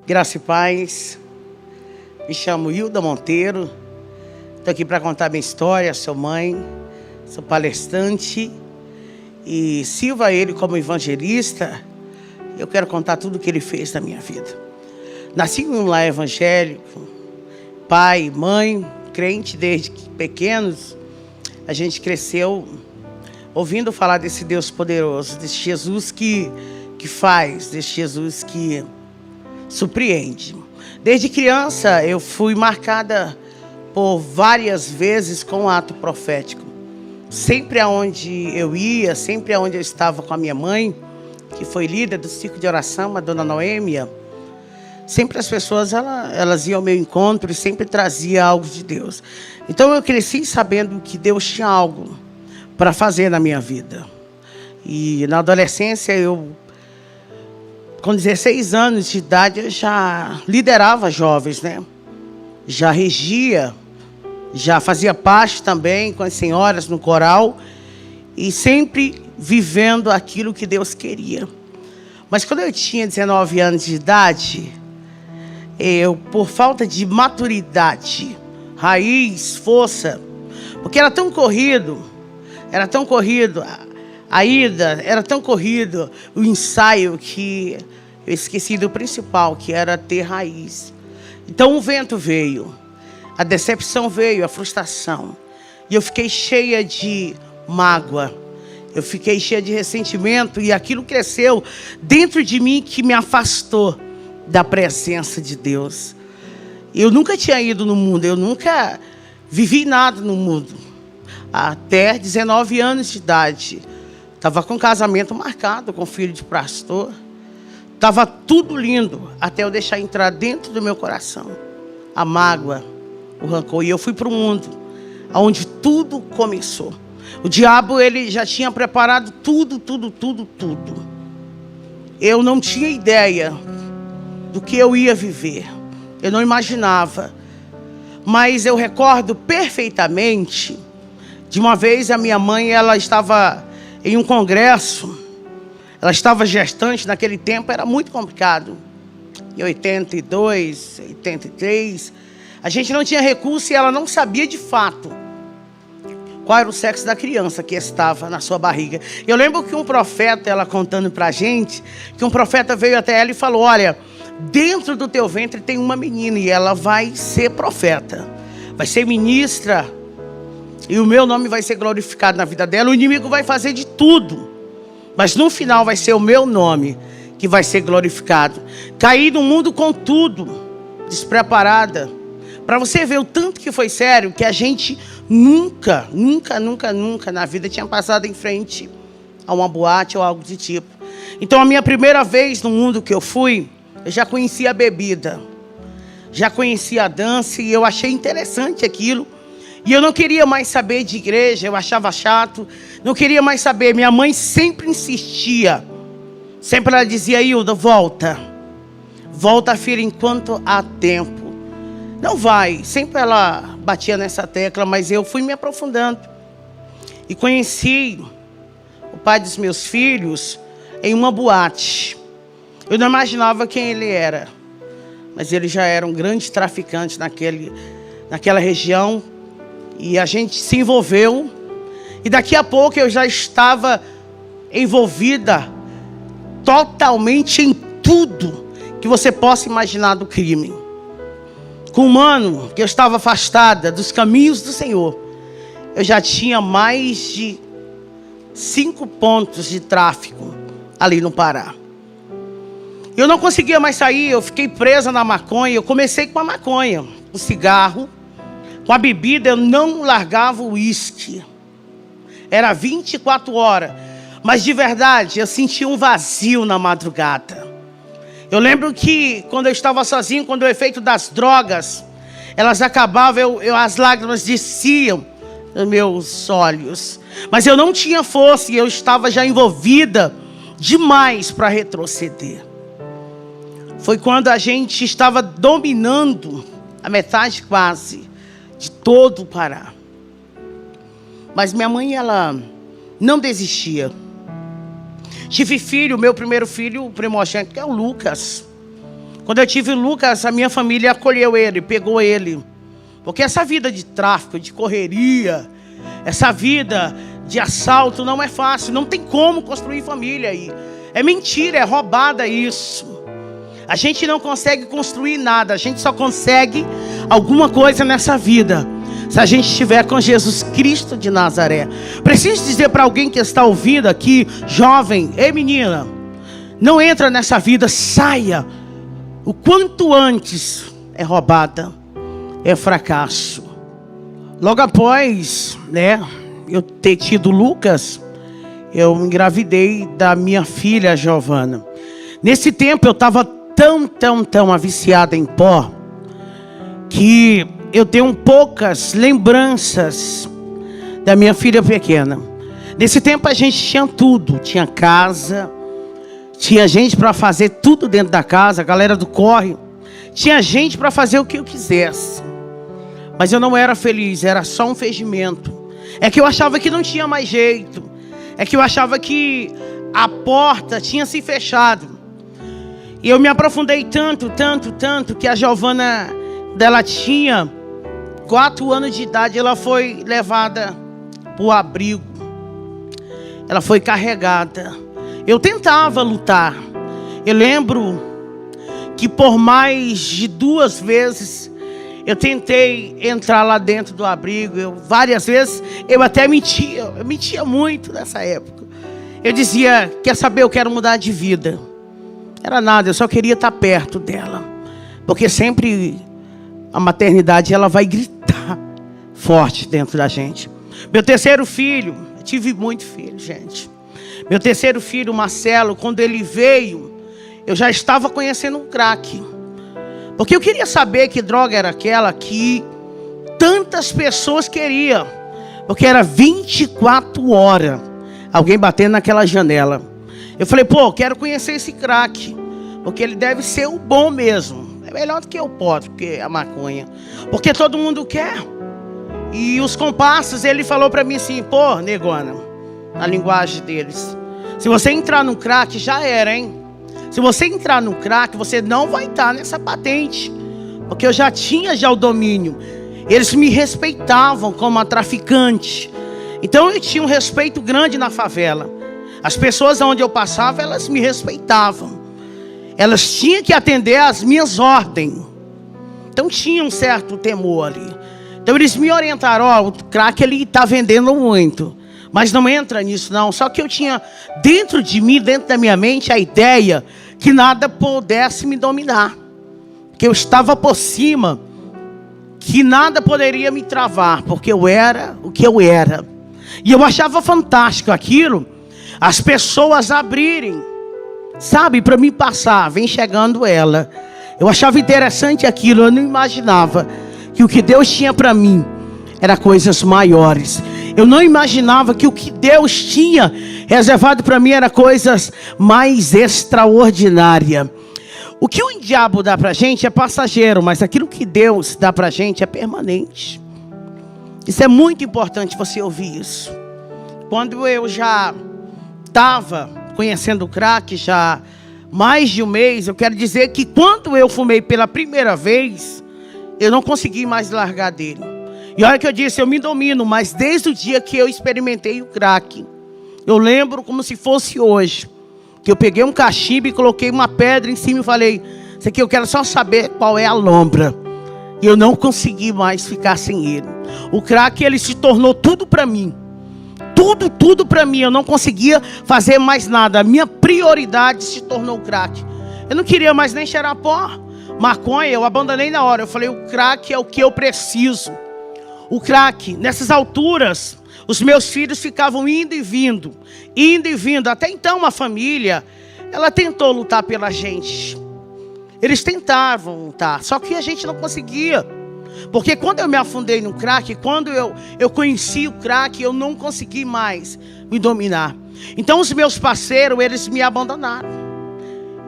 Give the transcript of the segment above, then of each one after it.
Graça e paz. Me chamo Hilda Monteiro. Estou aqui para contar minha história. Sou mãe, sou palestrante e sirvo a Ele como evangelista. Eu quero contar tudo o que Ele fez na minha vida. Nasci em um lar evangélico, pai, mãe, crente desde pequenos. A gente cresceu ouvindo falar desse Deus poderoso, desse Jesus que faz, desse Jesus que surpreende. Desde criança eu fui marcada por várias vezes com um ato profético. Sempre aonde eu ia, sempre aonde eu estava com a minha mãe, que foi líder do círculo de oração, a dona Noêmia, sempre as pessoas elas iam ao meu encontro e sempre trazia algo de Deus. Então eu cresci sabendo que Deus tinha algo para fazer na minha vida. E na adolescência com 16 anos de idade, eu já liderava jovens, né? Já regia, já fazia parte também com as senhoras no coral e sempre vivendo aquilo que Deus queria. Mas quando eu tinha 19 anos de idade, por falta de maturidade, raiz, força, porque era tão corrido, a ida, era tão corrido o ensaio que eu esqueci do principal, que era ter raiz. Então o vento veio, a decepção veio, a frustração. E eu fiquei cheia de mágoa, eu fiquei cheia de ressentimento e aquilo cresceu dentro de mim que me afastou da presença de Deus. Eu nunca tinha ido no mundo, eu nunca vivi nada no mundo. Até 19 anos de idade. Estava com casamento marcado com filho de pastor. Estava tudo lindo, até eu deixar entrar dentro do meu coração a mágoa, o rancor. E eu fui para o mundo, onde tudo começou. O diabo, ele já tinha preparado tudo. Eu não tinha ideia do que eu ia viver. Eu não imaginava. Mas eu recordo perfeitamente de uma vez a minha mãe, ela estava em um congresso, ela estava gestante, naquele tempo era muito complicado. Em 82, 83, a gente não tinha recurso e ela não sabia de fato qual era o sexo da criança que estava na sua barriga. Eu lembro que um profeta, ela contando pra gente, que um profeta veio até ela e falou: olha, dentro do teu ventre tem uma menina e ela vai ser profeta, vai ser ministra, e o meu nome vai ser glorificado na vida dela. O inimigo vai fazer de tudo, mas no final vai ser o meu nome que vai ser glorificado. Caí no mundo com tudo, despreparada. Para você ver o tanto que foi sério, que a gente nunca na vida tinha passado em frente a uma boate ou algo do tipo. Então a minha primeira vez no mundo que eu fui, eu já conhecia a bebida, já conhecia a dança e eu achei interessante aquilo. E eu não queria mais saber de igreja, eu achava chato, não queria mais saber. Minha mãe sempre insistia, sempre ela dizia: Hilda, volta, filha, enquanto há tempo. Não vai, sempre ela batia nessa tecla, mas eu fui me aprofundando. E conheci o pai dos meus filhos em uma boate. Eu não imaginava quem ele era, mas ele já era um grande traficante naquela região. E a gente se envolveu. E daqui a pouco eu já estava envolvida totalmente em tudo que você possa imaginar do crime. Com um ano que eu estava afastada dos caminhos do Senhor, eu já tinha mais de 5 pontos de tráfico ali no Pará. Eu não conseguia mais sair, eu fiquei presa na maconha. Eu comecei com a maconha, o cigarro. Com a bebida eu não largava o uísque. Era 24 horas. Mas de verdade eu sentia um vazio na madrugada. Eu lembro que quando eu estava sozinho, quando o efeito das drogas, elas acabavam, as lágrimas desciam nos meus olhos. Mas eu não tinha força e eu estava já envolvida demais para retroceder. Foi quando a gente estava dominando a metade quase de todo o Pará. Mas minha mãe, ela não desistia. Tive filho, meu primeiro filho, o primogênito, que é o Lucas. Quando eu tive o Lucas, a minha família acolheu ele, pegou ele. Porque essa vida de tráfico, de correria, essa vida de assalto não é fácil. Não tem como construir família aí. É mentira, é roubada isso. A gente não consegue construir nada. A gente só consegue alguma coisa nessa vida se a gente estiver com Jesus Cristo de Nazaré. Preciso dizer para alguém que está ouvindo aqui, jovem, ei menina, não entra nessa vida, saia. O quanto antes é roubada, é fracasso. Logo após, eu ter tido Lucas, eu engravidei da minha filha Giovana. Nesse tempo eu estava tão viciada em pó, que eu tenho poucas lembranças da minha filha pequena. Nesse tempo a gente tinha tudo, tinha casa, tinha gente para fazer tudo dentro da casa, a galera do corre, tinha gente para fazer o que eu quisesse. Mas eu não era feliz, era só um fingimento. É que eu achava que não tinha mais jeito. É que eu achava que a porta tinha se fechado. E eu me aprofundei tanto, que a Giovana, dela tinha 4 anos de idade, ela foi levada para o abrigo. Ela foi carregada. Eu tentava lutar. Eu lembro que por mais de 2 vezes eu tentei entrar lá dentro do abrigo. Várias vezes eu até mentia. Eu mentia muito nessa época. Eu dizia, quer saber, eu quero mudar de vida. Era nada, eu só queria estar perto dela. Porque sempre a maternidade, ela vai gritar forte dentro da gente. Meu terceiro filho, eu tive muito filho, gente. Meu terceiro filho, Marcelo, quando ele veio, eu já estava conhecendo um crack. Porque eu queria saber que droga era aquela que tantas pessoas queriam. Porque era 24 horas alguém batendo naquela janela. Eu falei, quero conhecer esse crack. Porque ele deve ser o bom mesmo. É melhor do que o pó, do que a maconha. Porque todo mundo quer. E os comparsas, ele falou pra mim assim, negona, na linguagem deles, se você entrar no crack, já era, hein? Se você entrar no crack, você não vai estar nessa patente. Porque eu já tinha o domínio. Eles me respeitavam como a traficante. Então eu tinha um respeito grande na favela. As pessoas onde eu passava, elas me respeitavam. Elas tinham que atender às minhas ordens. Então tinha um certo temor ali. Então eles me orientaram, o crack ele está vendendo muito. Mas não entra nisso não. Só que eu tinha dentro de mim, dentro da minha mente, a ideia que nada pudesse me dominar. Que eu estava por cima. Que nada poderia me travar. Porque eu era o que eu era. E eu achava fantástico aquilo. As pessoas abrirem. Sabe, para me passar, vem chegando ela. Eu achava interessante aquilo, eu não imaginava que o que Deus tinha para mim era coisas maiores. Eu não imaginava que o que Deus tinha reservado para mim era coisas mais extraordinárias. O que o diabo dá para a gente é passageiro, mas aquilo que Deus dá para a gente é permanente. Isso é muito importante você ouvir isso. Quando eu já estava conhecendo o crack já mais de um mês, eu quero dizer que quando eu fumei pela primeira vez, eu não consegui mais largar dele. E olha que eu disse, eu me domino, mas desde o dia que eu experimentei o crack, eu lembro como se fosse hoje, que eu peguei um cachimbo e coloquei uma pedra em cima e falei, isso aqui eu quero só saber qual é a lombra. E eu não consegui mais ficar sem ele. O crack, ele se tornou tudo para mim. Tudo para mim, eu não conseguia fazer mais nada. A minha prioridade se tornou o crack. Eu não queria mais nem cheirar pó. Maconha, eu abandonei na hora. Eu falei, o crack é o que eu preciso. O crack, nessas alturas, os meus filhos ficavam indo e vindo. Até então a família, ela tentou lutar pela gente. Eles tentavam lutar, só que a gente não conseguia. Porque quando eu me afundei no crack, quando eu conheci o crack, eu não consegui mais me dominar. Então os meus parceiros, eles me abandonaram.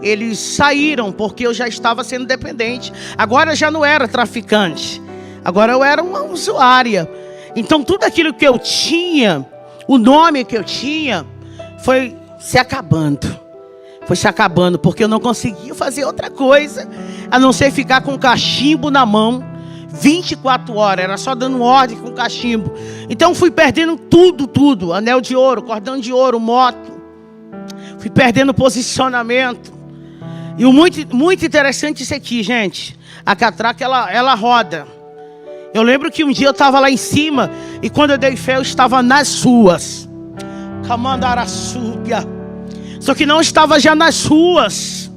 Eles saíram porque eu já estava sendo dependente. Agora eu já não era traficante. Agora eu era uma usuária. Então tudo aquilo que eu tinha, o nome que eu tinha, foi se acabando. foi se acabando, porque eu não conseguia fazer outra coisa a não ser ficar com o cachimbo na mão 24 horas, era só dando ordem com o cachimbo. Então fui perdendo tudo, anel de ouro, cordão de ouro, moto, fui perdendo posicionamento. E o muito interessante isso aqui, gente, a catraca ela roda. Eu lembro que um dia eu estava lá em cima e quando eu dei fé eu estava nas ruas, Camandaraçúbia. Só que não estava já nas ruas,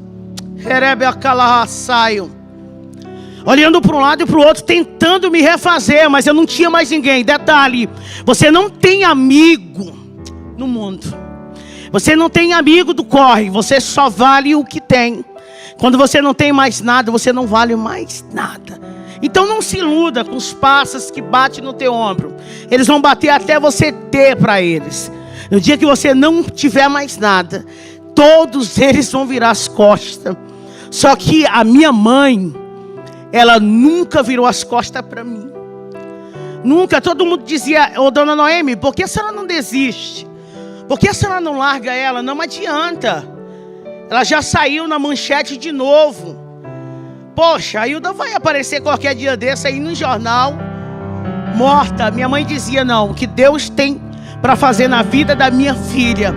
olhando para um lado e para o outro, tentando me refazer, mas eu não tinha mais ninguém. Detalhe, você não tem amigo no mundo, você não tem amigo do corre, você só vale o que tem. Quando você não tem mais nada, você não vale mais nada. Então não se iluda com os pássaros que batem no teu ombro, eles vão bater até você ter para eles. No dia que você não tiver mais nada, todos eles vão virar as costas. Só que a minha mãe, ela nunca virou as costas para mim. Nunca. Todo mundo dizia: ô dona Noemi, por que a senhora não desiste? Por que a senhora não larga ela? Não adianta. Ela já saiu na manchete de novo. Poxa, a Hilda vai aparecer qualquer dia desse aí no jornal, morta. Minha mãe dizia: não, o que Deus tem para fazer na vida da minha filha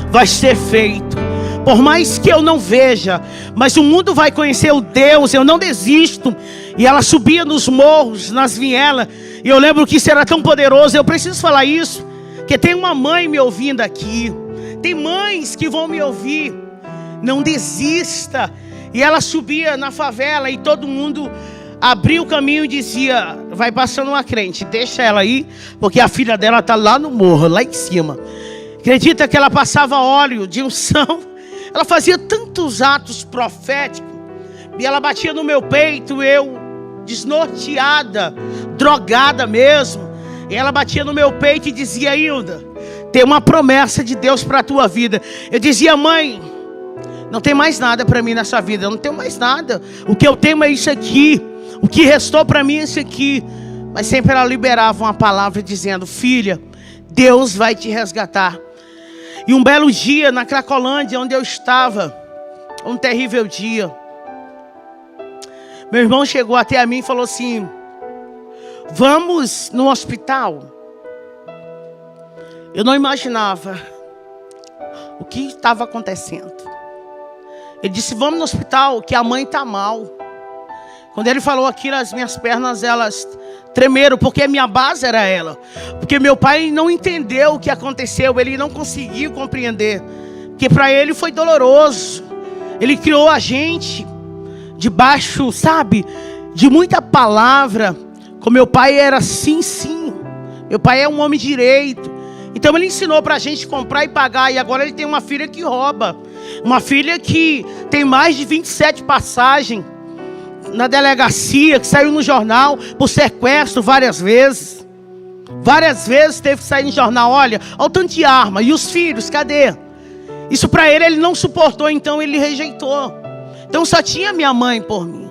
vai ser feito. Por mais que eu não veja, mas o mundo vai conhecer o Deus, eu não desisto. E ela subia nos morros, nas vielas, e eu lembro que isso era tão poderoso. Eu preciso falar isso, porque tem uma mãe me ouvindo aqui, tem mães que vão me ouvir. Não desista. E ela subia na favela e todo mundo abria o caminho e dizia: vai passando uma crente, deixa ela aí, porque a filha dela está lá no morro, lá em cima. Acredita que ela passava óleo de unção? Ela fazia tantos atos proféticos, e ela batia no meu peito, eu desnorteada, drogada mesmo, e ela batia no meu peito e dizia: Hilda, tem uma promessa de Deus para a tua vida. Eu dizia: mãe, não tem mais nada para mim nessa vida, eu não tenho mais nada, o que eu tenho é isso aqui, o que restou para mim é isso aqui. Mas sempre ela liberava uma palavra dizendo: filha, Deus vai te resgatar. E um belo dia na Cracolândia, onde eu estava, um terrível dia, meu irmão chegou até a mim e falou assim: vamos no hospital. Eu não imaginava o que estava acontecendo. Ele disse: vamos no hospital, que a mãe está mal. Quando ele falou aquilo, as minhas pernas, elas tremeram, porque a minha base era ela. Porque meu pai não entendeu o que aconteceu, ele não conseguiu compreender. Porque para ele foi doloroso. Ele criou a gente debaixo, sabe, de muita palavra. Com meu pai era sim, sim. Meu pai é um homem direito. Então ele ensinou para a gente comprar e pagar. E agora ele tem uma filha que rouba. Uma filha que tem mais de 27 passagens na delegacia, que saiu no jornal por sequestro várias vezes. Várias vezes teve que sair no jornal: olha o tanto de arma. E os filhos, cadê? Isso para ele não suportou, então ele rejeitou. Então só tinha minha mãe por mim.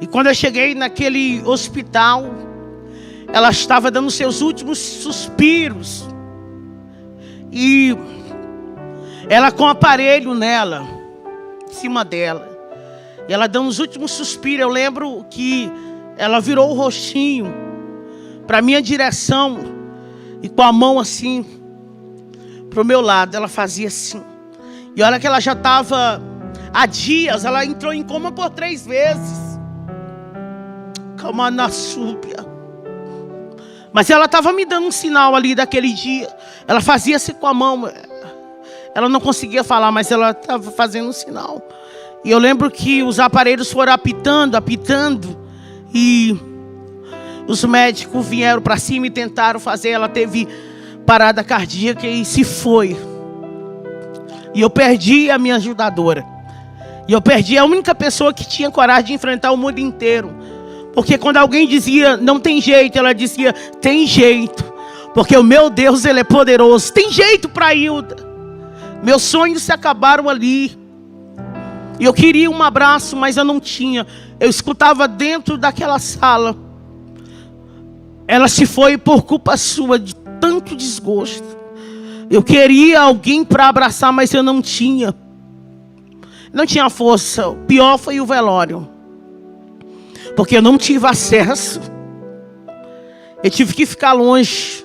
E quando eu cheguei naquele hospital, ela estava dando seus últimos suspiros. E ela com o aparelho nela, em cima dela. E ela dando os últimos suspiros. Eu lembro que ela virou o rostinho para minha direção. E com a mão assim, para o meu lado, ela fazia assim. E olha que ela já estava há dias, ela entrou em coma por 3 vezes. Calma na súbia. Mas ela estava me dando um sinal ali daquele dia. Ela fazia assim com a mão. Ela não conseguia falar, mas ela estava fazendo um sinal. E eu lembro que os aparelhos foram apitando. E os médicos vieram para cima e tentaram fazer. Ela teve parada cardíaca e se foi. E eu perdi a minha ajudadora. E eu perdi a única pessoa que tinha coragem de enfrentar o mundo inteiro. Porque quando alguém dizia não tem jeito, ela dizia tem jeito. Porque o meu Deus, Ele é poderoso. Tem jeito para Hilda. Meus sonhos se acabaram ali. E eu queria um abraço, mas eu não tinha. Eu escutava dentro daquela sala: ela se foi por culpa sua, de tanto desgosto. Eu queria alguém para abraçar, mas eu não tinha. Não tinha força. O pior foi o velório. Porque eu não tive acesso. Eu tive que ficar longe.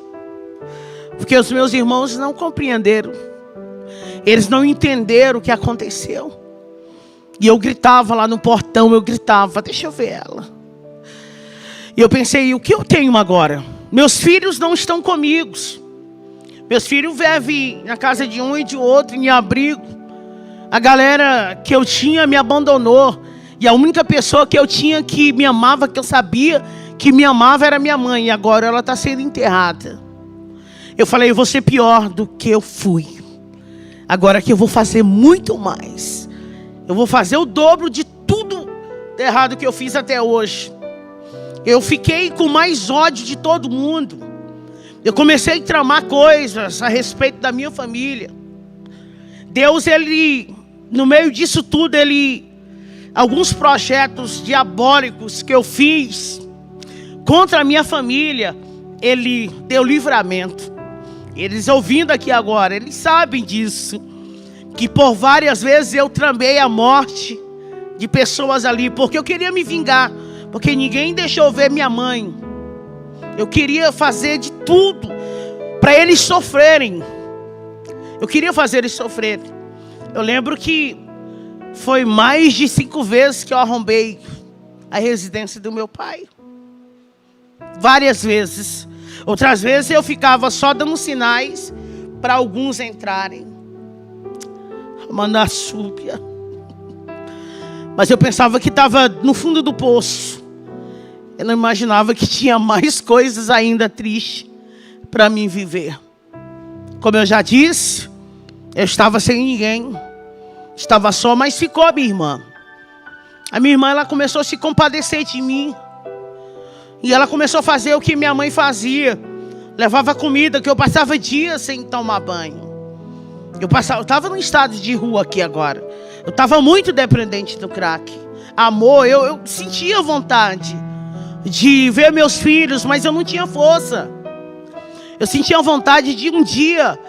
Porque os meus irmãos não compreenderam. Eles não entenderam o que aconteceu. E eu gritava lá no portão, eu gritava, deixa eu ver ela. E eu pensei, o que eu tenho agora? Meus filhos não estão comigo. Meus filhos vivem na casa de um e de outro, em abrigo. A galera que eu tinha me abandonou. E a única pessoa que eu tinha que me amava, que eu sabia que me amava, era minha mãe. E agora ela está sendo enterrada. Eu falei, eu vou ser pior do que eu fui. Agora que eu vou fazer muito mais. Eu vou fazer o dobro de tudo errado que eu fiz até hoje. Eu fiquei com mais ódio de todo mundo. Eu comecei a tramar coisas a respeito da minha família. Deus, Ele, no meio disso tudo, alguns projetos diabólicos que eu fiz contra a minha família, Ele deu livramento. Eles ouvindo aqui agora, eles sabem disso. Que por várias vezes eu tramei a morte de pessoas ali, porque eu queria me vingar. Porque ninguém deixou ver minha mãe. Eu queria fazer de tudo para eles sofrerem. Eu queria fazer eles sofrerem. Eu lembro que foi mais de 5 vezes que eu arrombei a residência do meu pai. Várias vezes. Outras vezes eu ficava só dando sinais para alguns entrarem. Mandassúbia. Mas eu pensava que estava no fundo do poço. Eu não imaginava que tinha mais coisas ainda tristes para mim viver. Como eu já disse, eu estava sem ninguém. Estava só, mas ficou a minha irmã. A minha irmã, ela começou a se compadecer de mim. E ela começou a fazer o que minha mãe fazia. Levava comida, que eu passava dias sem tomar banho. Eu estava num estado de rua aqui agora. Eu estava muito dependente do crack. Amor, eu sentia vontade de ver meus filhos, mas eu não tinha força. Eu sentia vontade de um dia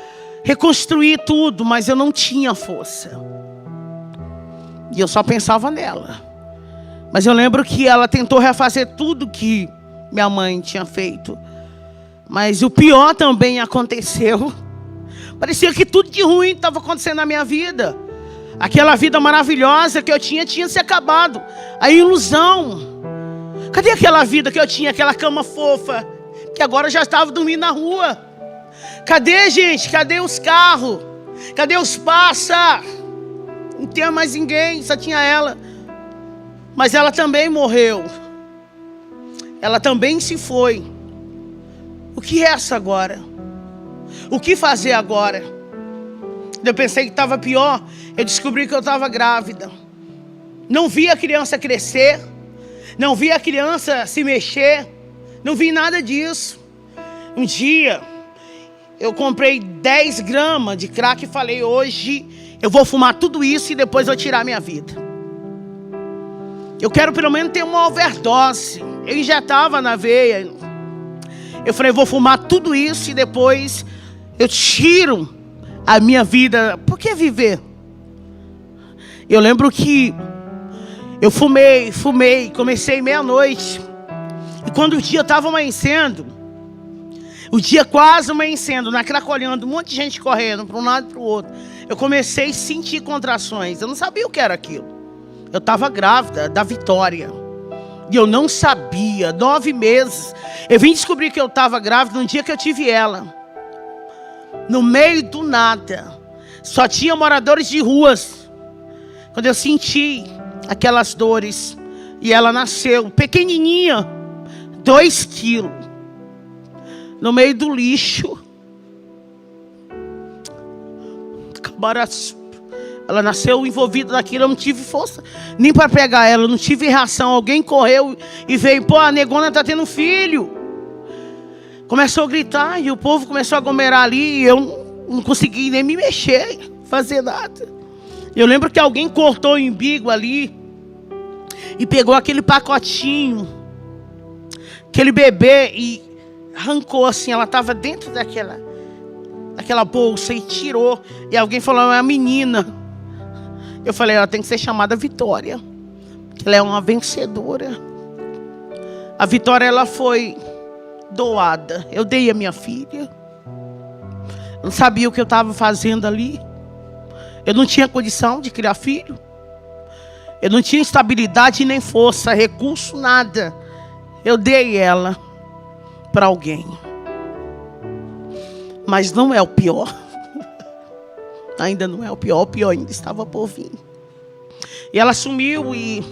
reconstruir tudo, mas eu não tinha força. E eu só pensava nela. Mas eu lembro que ela tentou refazer tudo que minha mãe tinha feito. Mas o pior também aconteceu. Parecia que tudo de ruim estava acontecendo na minha vida. Aquela vida maravilhosa que eu tinha se acabado. A ilusão. Cadê aquela vida que eu tinha, aquela cama fofa, que agora já estava dormindo na rua? Cadê, gente? Cadê os carros? Cadê os passa? Não tinha mais ninguém, só tinha ela. Mas ela também morreu. Ela também se foi. O que é essa agora? O que fazer agora? Eu pensei que estava pior. Eu descobri que eu estava grávida. Não vi a criança crescer. Não vi a criança se mexer. Não vi nada disso. Um dia, eu comprei 10 gramas de crack e falei, hoje eu vou fumar tudo isso e depois vou tirar minha vida. Eu quero pelo menos ter uma overdose. Eu injetava na veia. Eu falei, vou fumar tudo isso e depois eu tiro a minha vida. Por que viver? Eu lembro que eu fumei, comecei meia-noite. E quando o dia estava amanhecendo, o dia quase amanhecendo, na Cracolhando, um monte de gente correndo para um lado e para o outro, eu comecei a sentir contrações. Eu não sabia o que era aquilo. Eu estava grávida da Vitória. E eu não sabia, 9 meses. Eu vim descobrir que eu estava grávida no dia que eu tive ela. No meio do nada. Só tinha moradores de ruas. Quando eu senti aquelas dores. E ela nasceu, pequenininha, 2 quilos. No meio do lixo. Cabaraçu. Ela nasceu envolvida naquilo, eu não tive força nem para pegar ela, eu não tive reação. Alguém correu e veio, pô, a negona está tendo filho. Começou a gritar e o povo começou a aglomerar ali e eu não consegui nem me mexer, fazer nada. Eu lembro que alguém cortou o umbigo ali e pegou aquele pacotinho, aquele bebê e arrancou assim, ela estava dentro daquela bolsa e tirou. E alguém falou, é uma menina. Eu falei, ela tem que ser chamada Vitória. Ela é uma vencedora. A Vitória, ela foi doada. Eu dei a minha filha. Eu não sabia o que eu estava fazendo ali. Eu não tinha condição de criar filho. Eu não tinha estabilidade nem força, recurso, nada. Eu dei ela para alguém. Mas não é o pior. Ainda não é o pior ainda estava por vir. E ela sumiu e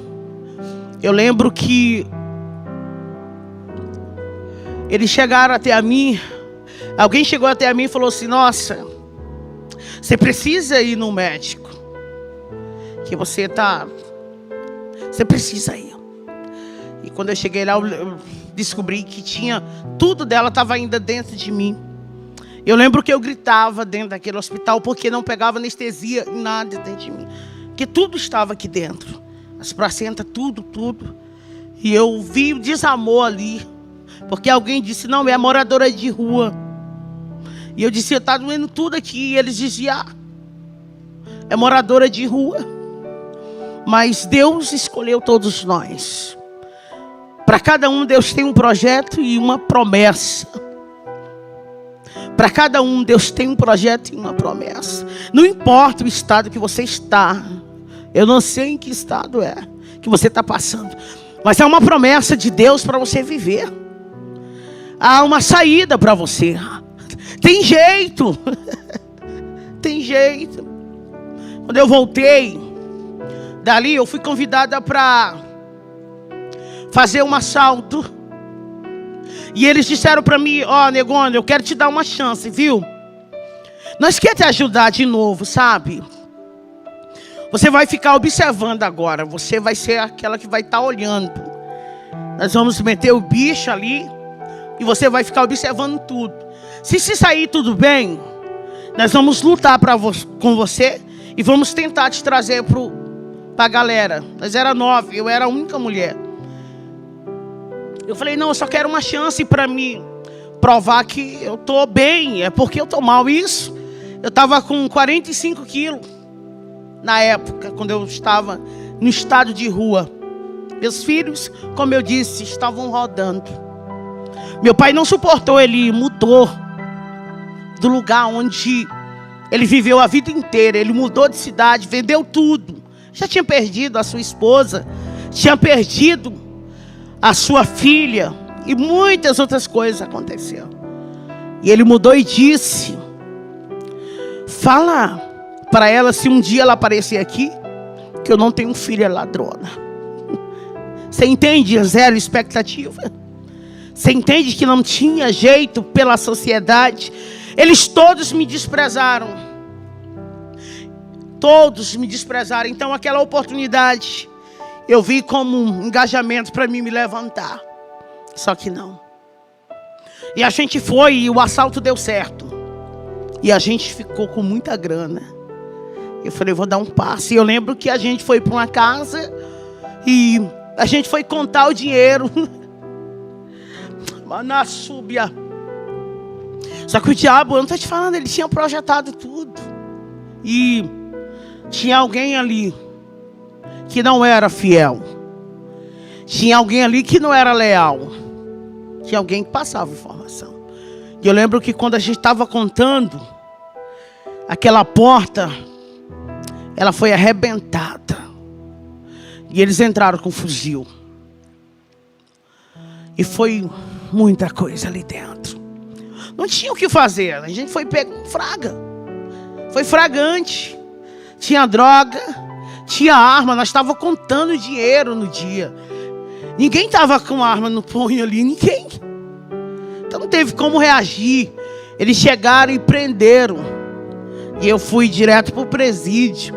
eu lembro que eles chegaram até a mim. Alguém chegou até a mim e falou assim, nossa, você precisa ir no médico. Que você precisa ir. E quando eu cheguei lá, eu descobri que tudo dela estava ainda dentro de mim. Eu lembro que eu gritava dentro daquele hospital porque não pegava anestesia em nada dentro de mim. Porque tudo estava aqui dentro. As placentas, tudo. E eu vi o desamor ali. Porque alguém disse, não, é moradora de rua. E eu disse, está doendo tudo aqui. E eles diziam, é moradora de rua. Mas Deus escolheu todos nós. Para cada um, Deus tem um projeto e uma promessa. Para cada um, Deus tem um projeto e uma promessa. Não importa o estado que você está. Eu não sei em que estado que você está passando. Mas há uma promessa de Deus para você viver. Há uma saída para você. Tem jeito. Tem jeito. Quando eu voltei dali, eu fui convidada para fazer um assalto. E eles disseram para mim, Negônio, eu quero te dar uma chance, viu? Nós queremos te ajudar de novo, sabe? Você vai ficar observando agora. Você vai ser aquela que vai estar olhando. Nós vamos meter o bicho ali. E você vai ficar observando tudo. Se sair tudo bem, nós vamos lutar com você. E vamos tentar te trazer para a galera. Nós era 9, eu era a única mulher. Eu falei, não, eu só quero uma chance para me provar que eu estou bem. É porque eu estou mal. Isso, eu estava com 45 quilos na época, quando eu estava no estado de rua. Meus filhos, como eu disse, estavam rodando. Meu pai não suportou, ele mudou do lugar onde ele viveu a vida inteira. Ele mudou de cidade, vendeu tudo. Já tinha perdido a sua esposa, tinha perdido a sua filha e muitas outras coisas aconteceram. E ele mudou e disse, fala para ela se um dia ela aparecer aqui, que eu não tenho filha ladrona. Você entende? Zero expectativa. Você entende que não tinha jeito pela sociedade. Eles todos me desprezaram. Todos me desprezaram. Então aquela oportunidade eu vi como um engajamento para mim me levantar. Só que não. E a gente foi e o assalto deu certo. E a gente ficou com muita grana. Eu falei, vou dar um passo. E eu lembro que a gente foi para uma casa e a gente foi contar o dinheiro. Manassúbia. Só que o diabo, eu não estou te falando, ele tinha projetado tudo. E tinha alguém ali que não era fiel. Tinha alguém ali que não era leal. Tinha alguém que passava informação. E eu lembro que quando a gente estava contando, aquela porta, ela foi arrebentada. E eles entraram com fuzil. E foi muita coisa ali dentro. Não tinha o que fazer. A gente foi pego com fraga. Foi fragante. Tinha droga, tinha arma. Nós estávamos contando dinheiro no dia. Ninguém estava com arma no punho ali. Ninguém. Então não teve como reagir. Eles chegaram e prenderam. E eu fui direto para o presídio.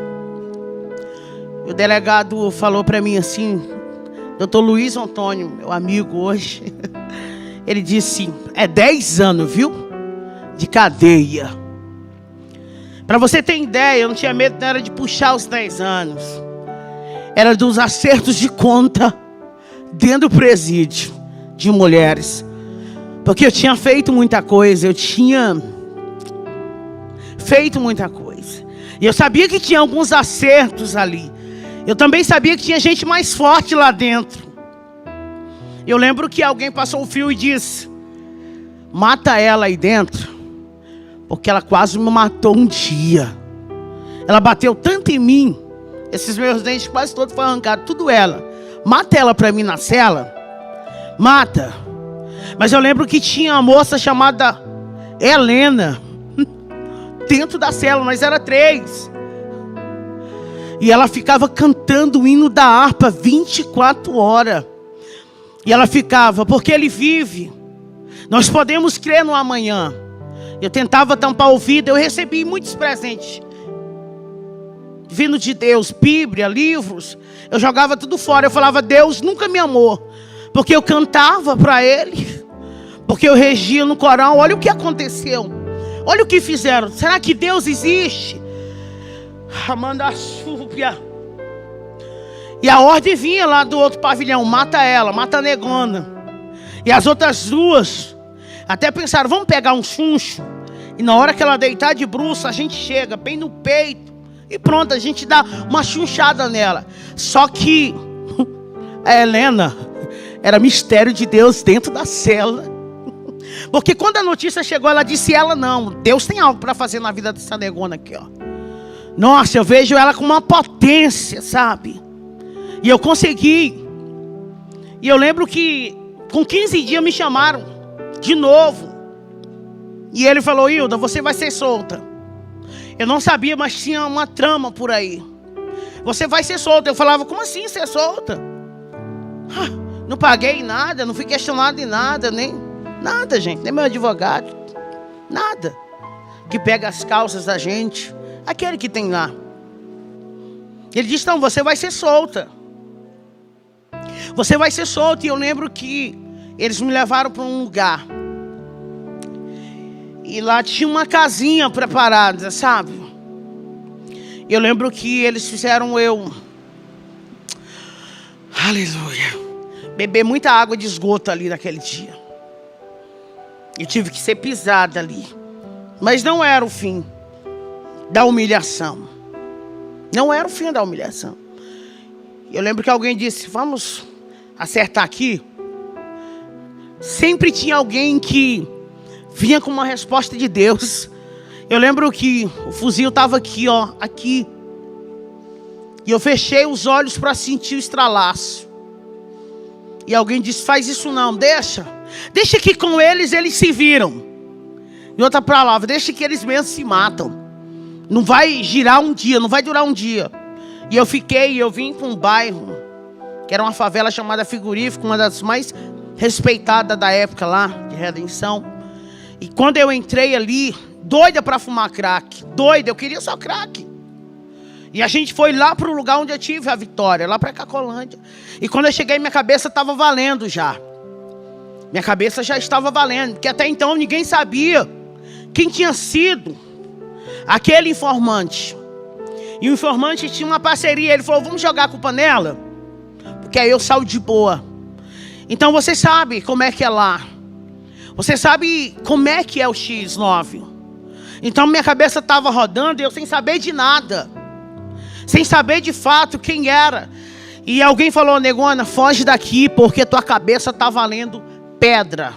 O delegado falou para mim assim, Dr. Luiz Antônio, meu amigo hoje, ele disse, é 10 anos, viu? De cadeia. Para você ter ideia, eu não tinha medo, não era de puxar os 10 anos. Era dos acertos de conta dentro do presídio de mulheres. Porque eu tinha feito muita coisa, eu tinha feito muita coisa. E eu sabia que tinha alguns acertos ali. Eu também sabia que tinha gente mais forte lá dentro. Eu lembro que alguém passou o fio e disse: mata ela aí dentro, porque ela quase me matou um dia. Ela bateu tanto em mim, esses meus dentes quase todos foram arrancados, tudo ela. Mata ela para mim na cela. Mata. Mas eu lembro que tinha uma moça chamada Helena dentro da cela, nós era 3. E ela ficava cantando o hino da harpa 24 horas. E ela ficava, porque ele vive. Nós podemos crer no amanhã. Eu tentava tampar o ouvido, eu recebi muitos presentes vindo de Deus, Bíblia, livros. Eu jogava tudo fora, eu falava: Deus nunca me amou. Porque eu cantava para Ele, porque eu regia no coral. Olha o que aconteceu, olha o que fizeram. Será que Deus existe? Amanda Súpia. E a ordem vinha lá do outro pavilhão: mata ela, mata a negona. E as outras 2 até pensaram: vamos pegar um chuncho, e na hora que ela deitar de bruça, a gente chega bem no peito e pronto, a gente dá uma chunchada nela. Só que a Helena era mistério de Deus dentro da cela. Porque quando a notícia chegou, ela disse: ela não, Deus tem algo para fazer na vida dessa negona aqui, ó. Nossa, eu vejo ela com uma potência, sabe? E eu consegui. E eu lembro que com 15 dias me chamaram de novo. E ele falou: Hilda, você vai ser solta. Eu não sabia, mas tinha uma trama por aí. Você vai ser solta. Eu falava: como assim ser solta? Não paguei nada, não fui questionado em nada, nem nada, gente. Nem meu advogado. Nada. Que pega as causas da gente. Aquele que tem lá. Ele disse: não, você vai ser solta. Você vai ser solta. E eu lembro que eles me levaram para um lugar. E lá tinha uma casinha preparada, sabe? Eu lembro que eles fizeram eu, aleluia, beber muita água de esgoto ali naquele dia. Eu tive que ser pisada ali. Mas não era o fim da humilhação. Não era o fim da humilhação. Eu lembro que alguém disse: vamos acertar aqui. Sempre tinha alguém que vinha com uma resposta de Deus. Eu lembro que o fuzil estava aqui, ó, aqui. E eu fechei os olhos para sentir o estralaço. E alguém disse: faz isso não, deixa que com eles se viram. Em outra palavra, deixa que eles mesmos se matam. Não vai girar um dia, não vai durar um dia. E eu vim para um bairro, que era uma favela chamada Frigorífico, uma das mais respeitadas da época lá, de Redenção. E quando eu entrei ali, doida para fumar crack, doida, eu queria só crack. E a gente foi lá para o lugar onde eu tive a vitória, lá para Cacolândia. E quando eu cheguei, minha cabeça estava valendo já. Minha cabeça já estava valendo, porque até então ninguém sabia quem tinha sido aquele informante. E o informante tinha uma parceria. Ele falou: vamos jogar a culpa nela, porque aí eu saio de boa. Então você sabe como é que é lá. Você sabe como é que é o X9. Então minha cabeça estava rodando e eu sem saber de nada. Sem saber de fato quem era. E alguém falou: negona, foge daqui, porque tua cabeça está valendo pedra.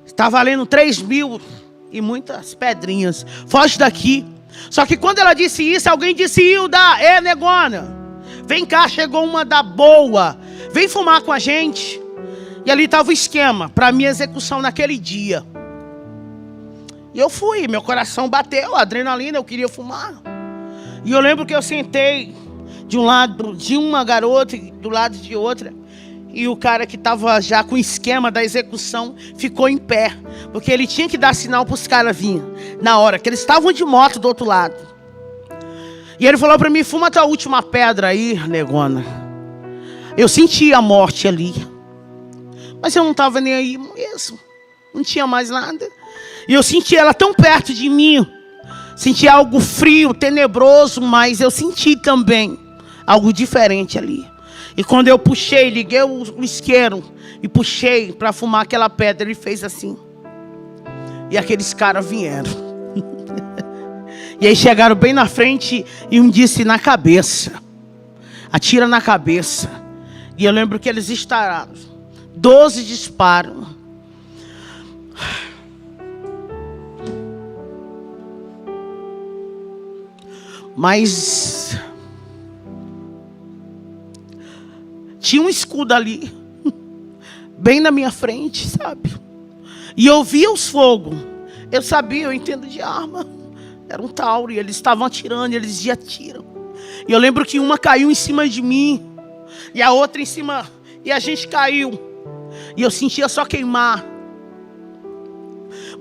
Está valendo 3.000 e muitas pedrinhas. Foge daqui. Só que quando ela disse isso, alguém disse: Hilda, negona, vem cá, chegou uma da boa, vem fumar com a gente. E ali estava o esquema para a minha execução naquele dia. E eu fui, meu coração bateu, adrenalina, eu queria fumar. E eu lembro que eu sentei de um lado de uma garota e do lado de outra. E o cara que estava já com o esquema da execução ficou em pé, porque ele tinha que dar sinal para os caras virem na hora, que eles estavam de moto do outro lado. E ele falou para mim: fuma tua última pedra aí, negona. Eu senti a morte ali, mas eu não estava nem aí mesmo. Não tinha mais nada. E eu senti ela tão perto de mim. Senti algo frio, tenebroso, mas eu senti também algo diferente ali. E quando eu puxei, liguei o isqueiro e puxei para fumar aquela pedra, ele fez assim. E aqueles caras vieram. E aí chegaram bem na frente e um disse na cabeça. Atira na cabeça. E eu lembro que eles estararam. 12 disparos. Mas tinha um escudo ali, bem na minha frente, sabe? E eu via os fogos. Eu sabia, eu entendo de arma. Era um Tauro, e eles estavam atirando, e eles diziam, atiram. E eu lembro que uma caiu em cima de mim, e a outra em cima, e a gente caiu. E eu sentia só queimar.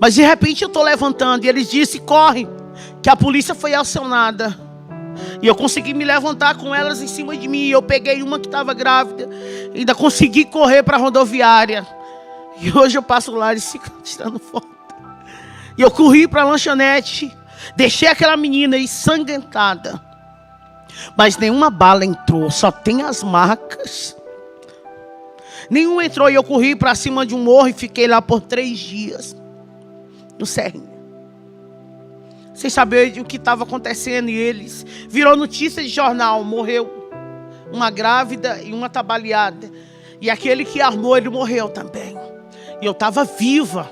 Mas de repente eu estou levantando, e eles disseram, corre, que a polícia foi acionada. E eu consegui me levantar com elas em cima de mim. Eu peguei uma que estava grávida, ainda consegui correr para a rodoviária. E hoje eu passo lá e fico tirando foto. E eu corri para a lanchonete, deixei aquela menina ensanguentada. Mas nenhuma bala entrou, só tem as marcas. Nenhuma entrou, e eu corri para cima de um morro e fiquei lá por 3 dias. No Serrinha. Sem saber o que estava acontecendo. E eles virou notícia de jornal. Morreu uma grávida e uma trabalhada. E aquele que armou, ele morreu também. E eu estava viva,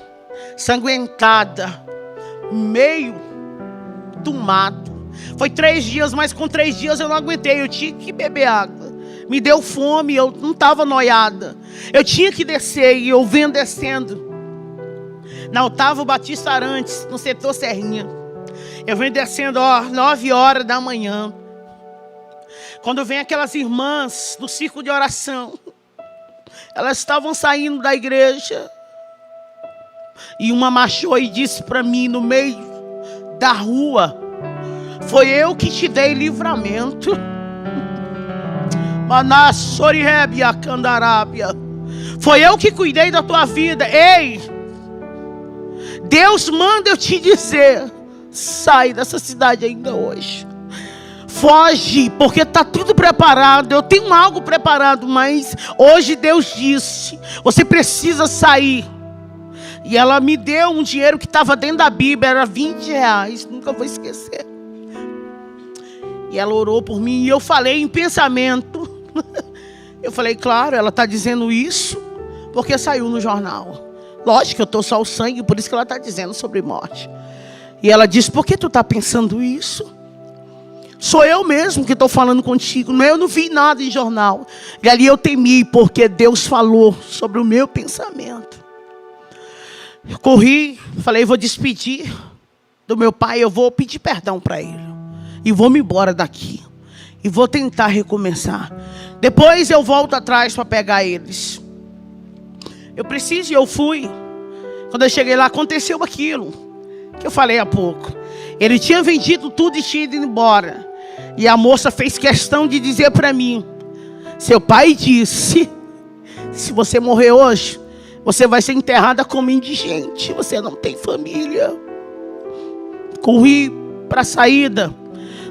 sanguentada, meio do mato. Foi 3 dias, mas com 3 dias eu não aguentei. Eu tinha que beber água. Me deu fome, eu não estava noiada. Eu tinha que descer, e eu venho descendo. Na Otávio Batista Arantes, no setor Serrinha. Eu venho descendo, 9 horas da manhã. Quando vem aquelas irmãs do círculo de oração. Elas estavam saindo da igreja. E uma marchou e disse para mim no meio da rua: foi eu que te dei livramento. Manassoriébia Candarábia. Foi eu que cuidei da tua vida. Ei! Deus manda eu te dizer: sai dessa cidade ainda hoje. Foge, porque está tudo preparado. Eu tenho algo preparado, mas hoje Deus disse: você precisa sair. E ela me deu um dinheiro que estava dentro da Bíblia, era R$20, nunca vou esquecer. E ela orou por mim, e eu falei em pensamento. Eu falei, claro, ela está dizendo isso porque saiu no jornal. Lógico que eu estou só o sangue, por isso que ela está dizendo sobre morte. E ela disse, por que tu está pensando isso? Sou eu mesmo que estou falando contigo. Eu não vi nada em jornal. E ali eu temi, porque Deus falou sobre o meu pensamento. Eu corri, falei, vou despedir do meu pai. Eu vou pedir perdão para ele. E vou me embora daqui. E vou tentar recomeçar. Depois eu volto atrás para pegar eles. Eu preciso e eu fui. Quando eu cheguei lá, aconteceu aquilo que eu falei há pouco. Ele tinha vendido tudo e tinha ido embora. E a moça fez questão de dizer para mim: seu pai disse, se você morrer hoje, você vai ser enterrada como indigente. Você não tem família. Corri para a saída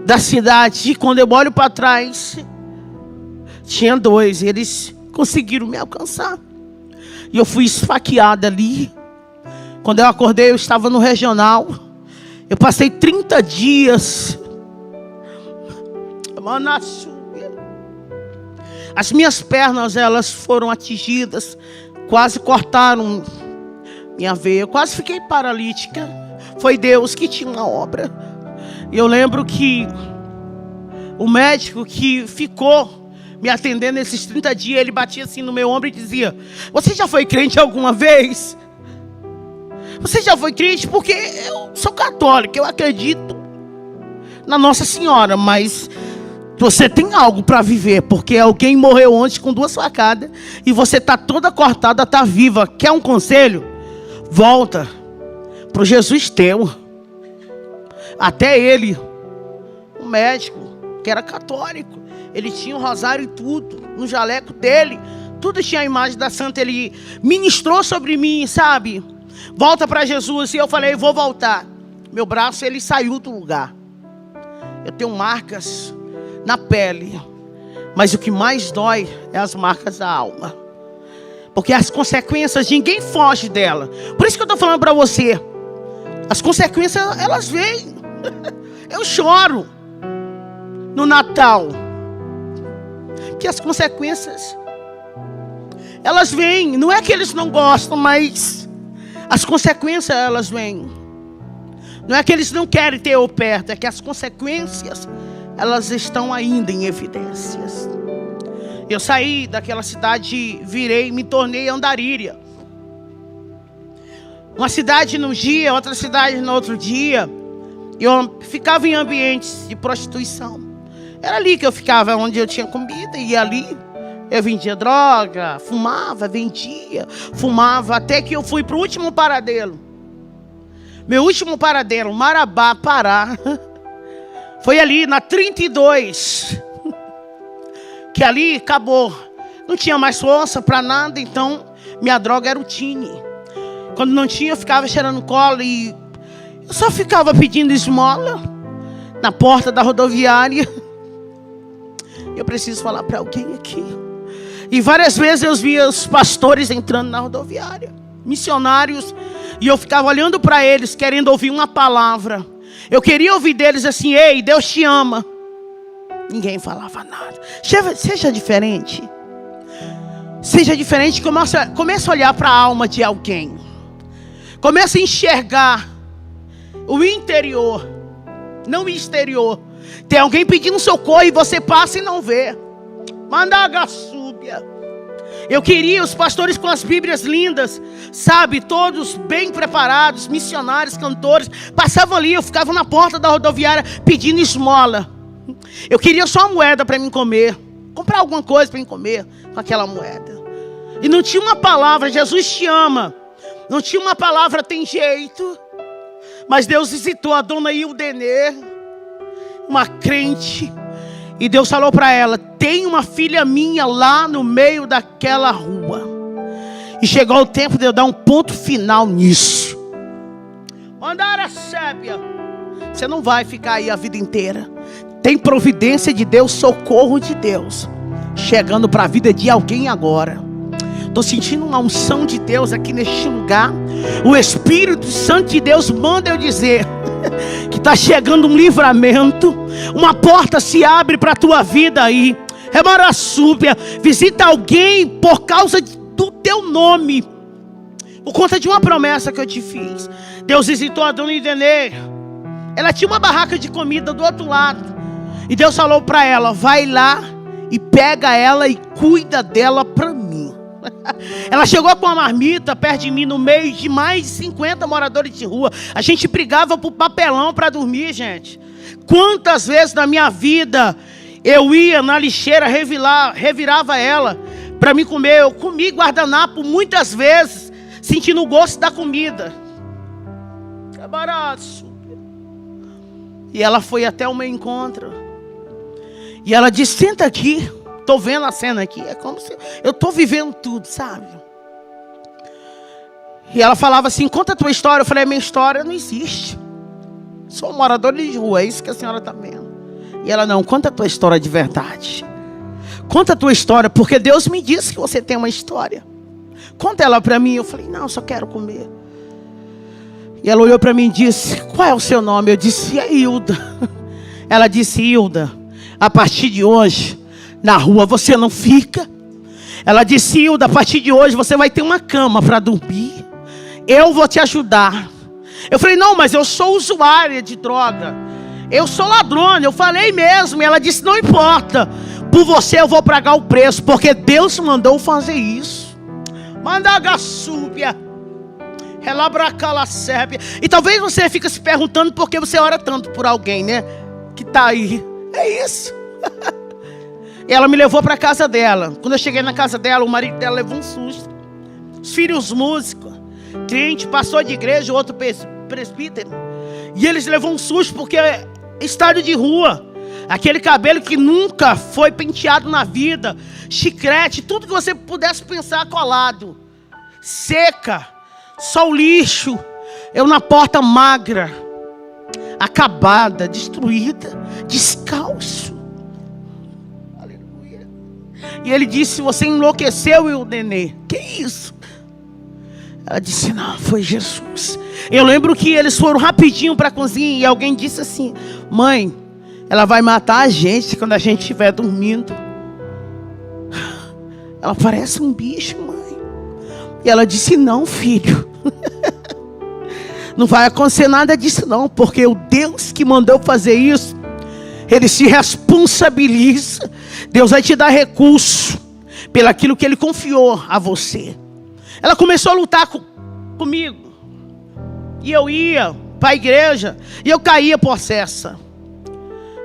da cidade. E quando eu olho para trás, tinha 2. Eles conseguiram me alcançar. E eu fui esfaqueada ali. Quando eu acordei, eu estava no regional. Eu passei 30 dias. As minhas pernas, elas foram atingidas. Quase cortaram minha veia. Eu quase fiquei paralítica. Foi Deus que tinha uma obra. E eu lembro que o médico que ficou me atendendo esses 30 dias, ele batia assim no meu ombro e dizia: você já foi crente alguma vez? Você já foi crente? Porque eu sou católico, eu acredito na Nossa Senhora, mas você tem algo para viver, porque alguém morreu ontem com 2 facadas e você está toda cortada, está viva. Quer um conselho? Volta para o Jesus teu. Até ele, um médico que era católico, ele tinha um rosário e tudo, no jaleco dele, tudo tinha a imagem da santa. Ele ministrou sobre mim, sabe? Volta para Jesus. E eu falei, vou voltar. Meu braço, ele saiu do lugar. Eu tenho marcas na pele, mas o que mais dói é as marcas da alma, porque as consequências, ninguém foge dela. Por isso que eu estou falando para você, as consequências, elas vêm. Eu choro no Natal, que as consequências, elas vêm. Não é que eles não gostam, mas as consequências, elas vêm. Não é que eles não querem ter eu perto, é que as consequências, elas estão ainda em evidências. Eu saí daquela cidade, virei, me tornei Andaríria. Uma cidade num dia, outra cidade no outro dia. Eu ficava em ambientes de prostituição. Era ali que eu ficava, onde eu tinha comida, e ali eu vendia droga, fumava, vendia, fumava, até que eu fui para o último paradeiro. Meu último paradeiro, Marabá, Pará, foi ali na 32, que ali acabou. Não tinha mais força para nada, então minha droga era o Tine. Quando não tinha, eu ficava cheirando cola e eu só ficava pedindo esmola na porta da rodoviária. Eu preciso falar para alguém aqui. E várias vezes eu via os pastores entrando na rodoviária, missionários, e eu ficava olhando para eles, querendo ouvir uma palavra. Eu queria ouvir deles assim: ei, Deus te ama. Ninguém falava nada. Seja diferente. Seja diferente, comece a olhar para a alma de alguém. Comece a enxergar o interior, não o exterior. Tem alguém pedindo socorro e você passa e não vê. Mandagaçúbia. Eu queria os pastores com as bíblias lindas, sabe, todos bem preparados, missionários, cantores, passavam ali, eu ficava na porta da rodoviária pedindo esmola. Eu queria só uma moeda para mim comer, comprar alguma coisa para mim comer com aquela moeda. E não tinha uma palavra: Jesus te ama. Não tinha uma palavra: tem jeito. Mas Deus visitou a dona Ildenê, uma crente, e Deus falou para ela: tem uma filha minha lá no meio daquela rua. E chegou o tempo de eu dar um ponto final nisso. Andara sépia. Você não vai ficar aí a vida inteira. Tem providência de Deus, socorro de Deus chegando para a vida de alguém agora. Estou sentindo uma unção de Deus aqui neste lugar. O Espírito Santo de Deus manda eu dizer que está chegando um livramento. Uma porta se abre para a tua vida aí. Remaraçúbia. Visita alguém por causa do teu nome, por conta de uma promessa que eu te fiz. Deus visitou a dona Idenê. Ela tinha uma barraca de comida do outro lado. E Deus falou para ela: vai lá e pega ela e cuida dela para mim. Ela chegou com uma marmita perto de mim, no meio de mais de 50 moradores de rua. A gente brigava por papelão para dormir, gente. Quantas vezes na minha vida eu ia na lixeira, revirava ela para me comer. Eu comi guardanapo muitas vezes, sentindo o gosto da comida. É barato. E ela foi até o meu encontro. E ela disse: senta aqui. Estou vendo a cena aqui. É como se eu estou vivendo tudo, sabe? E ela falava assim: conta a tua história. Eu falei: minha história não existe. Sou um morador de rua. É isso que a senhora está vendo. E ela: não, conta a tua história de verdade. Conta a tua história, porque Deus me disse que você tem uma história. Conta ela para mim. Eu falei: não, eu só quero comer. E ela olhou para mim e disse: qual é o seu nome? Eu disse: é Hilda. Ela disse: Hilda, a partir de hoje, na rua você não fica. Ela disse: Hilda, a partir de hoje você vai ter uma cama para dormir. Eu vou te ajudar. Eu falei: não, mas eu sou usuária de droga. Eu sou ladrona. Eu falei mesmo. E ela disse: não importa. Por você eu vou pagar o preço, porque Deus mandou fazer isso. Mandagaçúbia. Relabracalacébia. E talvez você fique se perguntando por que você ora tanto por alguém, né? Que está aí. É isso. Ela me levou para a casa dela. Quando eu cheguei na casa dela, o marido dela levou um susto. Os filhos músicos, crente, pastor de igreja, outro presbítero. E eles levou um susto porque é estado de rua. Aquele cabelo que nunca foi penteado na vida. Chiclete, tudo que você pudesse pensar colado. Seca, só o lixo. Eu na porta magra, acabada, destruída, descalço. E ele disse: você enlouqueceu, Ildenê. Que isso? Ela disse: não, foi Jesus. Eu lembro que eles foram rapidinho para a cozinha e alguém disse assim: mãe, ela vai matar a gente quando a gente estiver dormindo. Ela parece um bicho, mãe. E ela disse: não, filho. Não vai acontecer nada disso não, porque o Deus que mandou fazer isso, Ele se responsabiliza. Deus vai te dar recurso pelaquilo que Ele confiou a você. Ela começou a lutar comigo. E eu ia para a igreja e eu caía possessa.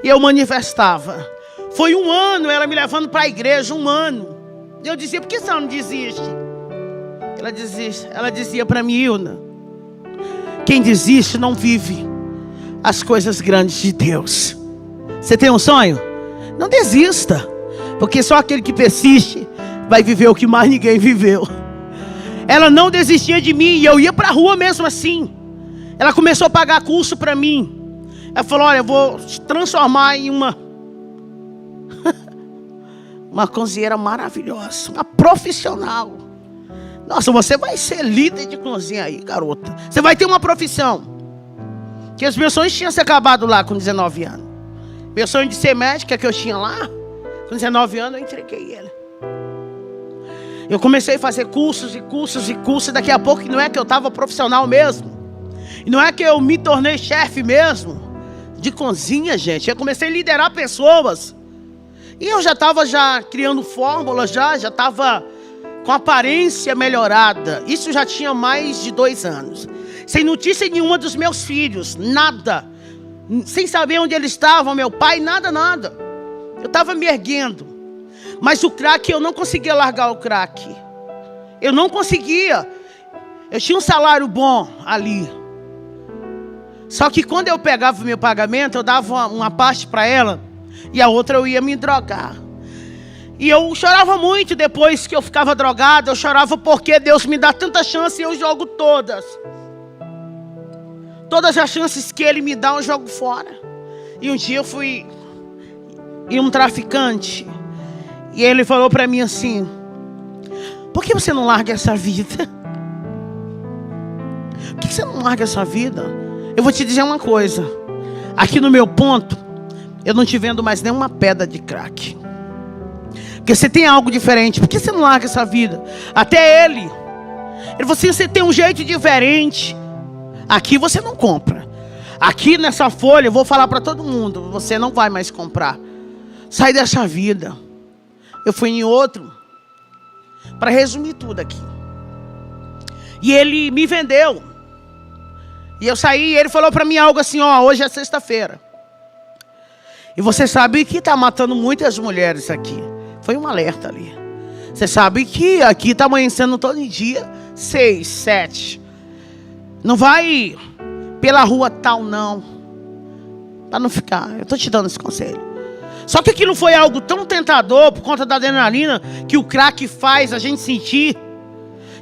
E eu manifestava. Foi 1 ano ela me levando para a igreja, 1 ano. E eu dizia: por que você não desiste? Ela dizia para mim: Ilna, quem desiste não vive as coisas grandes de Deus. Você tem um sonho? Não desista, porque só aquele que persiste vai viver o que mais ninguém viveu. Ela não desistia de mim e eu ia para a rua mesmo assim. Ela começou a pagar curso para mim. Ela falou: olha, eu vou te transformar em uma cozinheira maravilhosa, uma profissional. Nossa, você vai ser líder de cozinha aí, garota. Você vai ter uma profissão. Que os meus sonhos tinham se acabado lá com 19 anos. Meu sonho de ser médica que eu tinha lá, com 19 anos eu entreguei ele. Eu comecei a fazer cursos e cursos e cursos. Daqui a pouco não é que eu estava profissional mesmo. E não é que eu me tornei chefe mesmo de cozinha, gente. Eu comecei a liderar pessoas. E eu já estava criando fórmulas, já estava com aparência melhorada. Isso já tinha mais de 2 anos. Sem notícia nenhuma dos meus filhos, nada. Sem saber onde eles estavam, meu pai, nada. Eu estava me erguendo. Mas o crack, eu não conseguia largar o crack. Eu não conseguia. Eu tinha um salário bom ali. Só que quando eu pegava o meu pagamento, eu dava uma parte para ela e a outra eu ia me drogar. E eu chorava muito depois que eu ficava drogado. Eu chorava porque Deus me dá tanta chance e eu jogo todas. Todas as chances que Ele me dá eu jogo fora. E um dia eu fui em um traficante. E ele falou para mim assim: por que você não larga essa vida? Por que você não larga essa vida? Eu vou te dizer uma coisa. Aqui no meu ponto, eu não te vendo mais nenhuma pedra de crack. Porque você tem algo diferente. Por que você não larga essa vida? Até ele falou assim: você tem um jeito diferente. Aqui você não compra. Aqui nessa folha eu vou falar para todo mundo: você não vai mais comprar. Sai dessa vida. Eu fui em outro. Para resumir tudo aqui. E ele me vendeu. E eu saí e ele falou para mim algo assim: ó, hoje é sexta-feira. E você sabe que está matando muitas mulheres aqui. Foi um alerta ali. Você sabe que aqui está amanhecendo todo dia 6, 7. Não vai pela rua tal não. Para não ficar. Eu estou te dando esse conselho. Só que aquilo foi algo tão tentador por conta da adrenalina que o crack faz a gente sentir.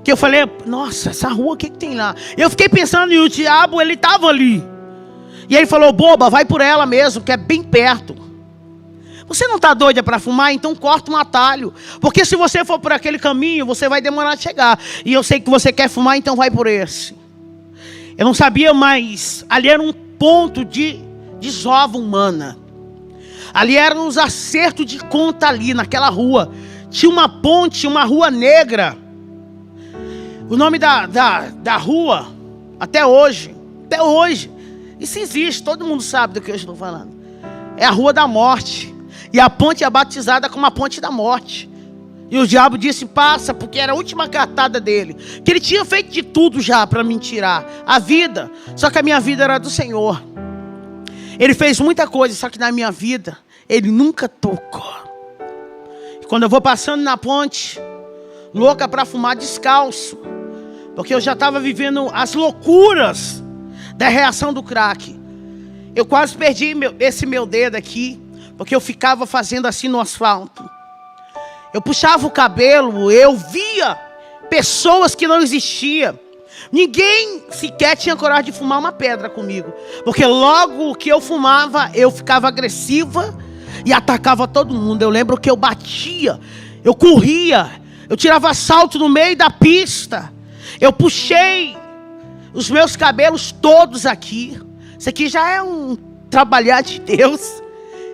Que eu falei: nossa, essa rua, o que tem lá? Eu fiquei pensando, e o diabo, ele estava ali. E ele falou: boba, vai por ela mesmo, que é bem perto. Você não está doida para fumar? Então corta um atalho. Porque se você for por aquele caminho, você vai demorar a chegar. E eu sei que você quer fumar, então vai por esse. Eu não sabia, mas ali era um ponto de desova humana. Ali eram os acertos de conta ali, naquela rua. Tinha uma ponte, uma rua negra. O nome da rua, até hoje, isso existe, todo mundo sabe do que eu estou falando. É a Rua da Morte. E a ponte é batizada como a Ponte da Morte. E o diabo disse: passa, porque era a última cartada dele. Que ele tinha feito de tudo já para me tirar a vida. Só que a minha vida era do Senhor. Ele fez muita coisa, só que na minha vida Ele nunca tocou. E quando eu vou passando na ponte, louca para fumar descalço, porque eu já estava vivendo as loucuras da reação do crack. Eu quase perdi esse meu dedo aqui, porque eu ficava fazendo assim no asfalto. Eu puxava o cabelo, eu via pessoas que não existiam. Ninguém sequer tinha coragem de fumar uma pedra comigo. Porque logo que eu fumava, eu ficava agressiva e atacava todo mundo. Eu lembro que eu batia, eu corria, eu tirava salto no meio da pista. Eu puxei os meus cabelos todos aqui. Isso aqui já é um trabalhar de Deus.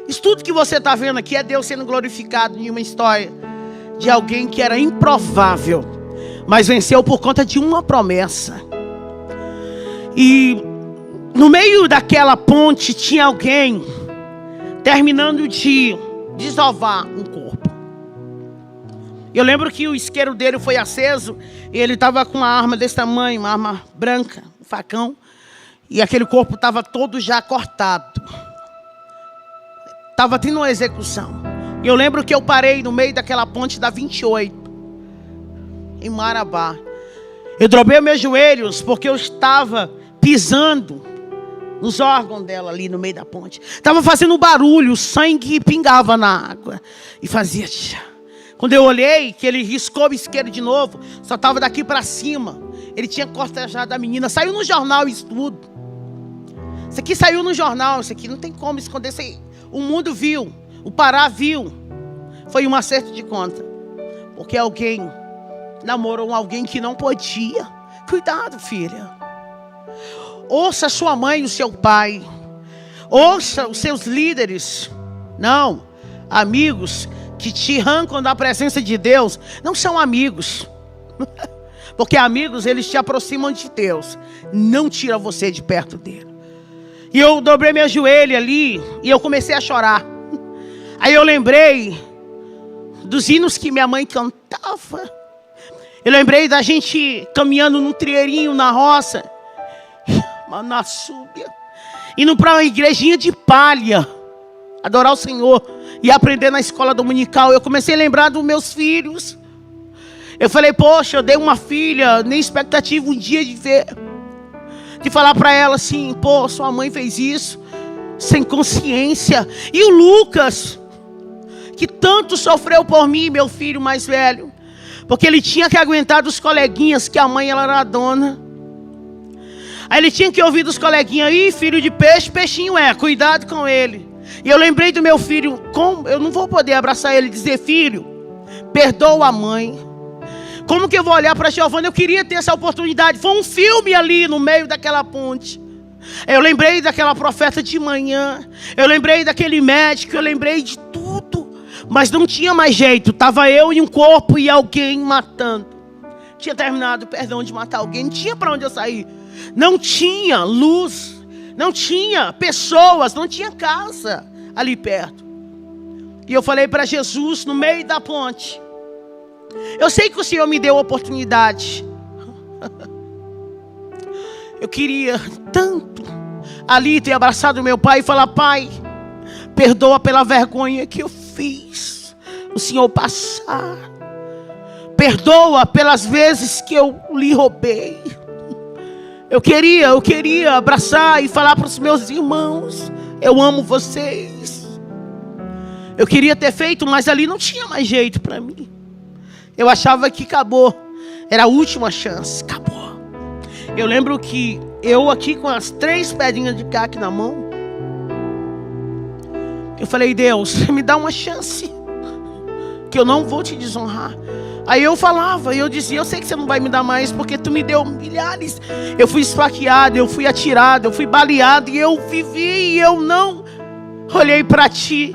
Isso tudo que você está vendo aqui é Deus sendo glorificado em uma história de alguém que era improvável, mas venceu por conta de uma promessa. E no meio daquela ponte tinha alguém terminando de desovar um corpo. Eu lembro que o isqueiro dele foi aceso e ele estava com uma arma desse tamanho, uma arma branca, um facão, e aquele corpo estava todo já cortado. Estava tendo uma execução. E eu lembro que eu parei no meio daquela ponte da 28, em Marabá. Eu dobrei meus joelhos porque eu estava pisando nos órgãos dela ali no meio da ponte. Estava fazendo barulho, o sangue pingava na água e fazia tchá. Quando eu olhei, que ele riscou o isqueiro de novo, só estava daqui para cima. Ele tinha cortejado a menina. Saiu no jornal isso tudo. Isso aqui saiu no jornal. Isso aqui não tem como esconder. Isso aí. O mundo viu. O Pará viu. Foi um acerto de conta. Porque alguém namorou alguém que não podia. Cuidado, filha. Ouça sua mãe e o seu pai. Ouça os seus líderes. Não, amigos que te arrancam da presença de Deus não são amigos. Porque amigos, eles te aproximam de Deus, não tira você de perto dele. E eu dobrei meu joelho ali e eu comecei a chorar. Aí eu lembrei dos hinos que minha mãe cantava. Eu lembrei da gente caminhando num trieirinho na roça, na súbia, indo para uma igrejinha de palha, adorar o Senhor e aprender na escola dominical. Eu comecei a lembrar dos meus filhos. Eu falei, poxa, eu dei uma filha, nem expectativa um dia de ver, de falar para ela assim, pô, sua mãe fez isso, sem consciência. E o Lucas, que tanto sofreu por mim, meu filho mais velho, porque ele tinha que aguentar dos coleguinhas que a mãe ela era a dona. Aí ele tinha que ouvir dos coleguinhas, aí filho de peixe, peixinho é, cuidado com ele. E eu lembrei do meu filho, como eu não vou poder abraçar ele e dizer, filho, perdoa a mãe. Como que eu vou olhar para Giovana? Eu queria ter essa oportunidade. Foi um filme ali no meio daquela ponte. Eu lembrei daquela profeta de manhã. Eu lembrei daquele médico. Eu lembrei de tudo. Mas não tinha mais jeito. Estava eu e um corpo e alguém matando. Tinha terminado, perdão, de matar alguém. Não tinha para onde eu sair. Não tinha luz. Não tinha pessoas. Não tinha casa ali perto. E eu falei para Jesus no meio da ponte. Eu sei que o Senhor me deu a oportunidade. Eu queria tanto ali ter abraçado meu pai e falar, pai, perdoa pela vergonha que eu fiz o Senhor passar. Perdoa pelas vezes que eu lhe roubei. Eu queria abraçar e falar para os meus irmãos, eu amo vocês. Eu queria ter feito, mas ali não tinha mais jeito para mim. Eu achava que acabou. Era a última chance. Acabou. Eu lembro que eu aqui com as 3 pedrinhas de caque na mão. Eu falei, Deus, me dá uma chance. Que eu não vou te desonrar. Aí eu falava, eu dizia, eu sei que você não vai me dar mais. Porque tu me deu milhares. Eu fui esfaqueado, eu fui atirado, eu fui baleado. E eu vivi e eu não olhei para ti.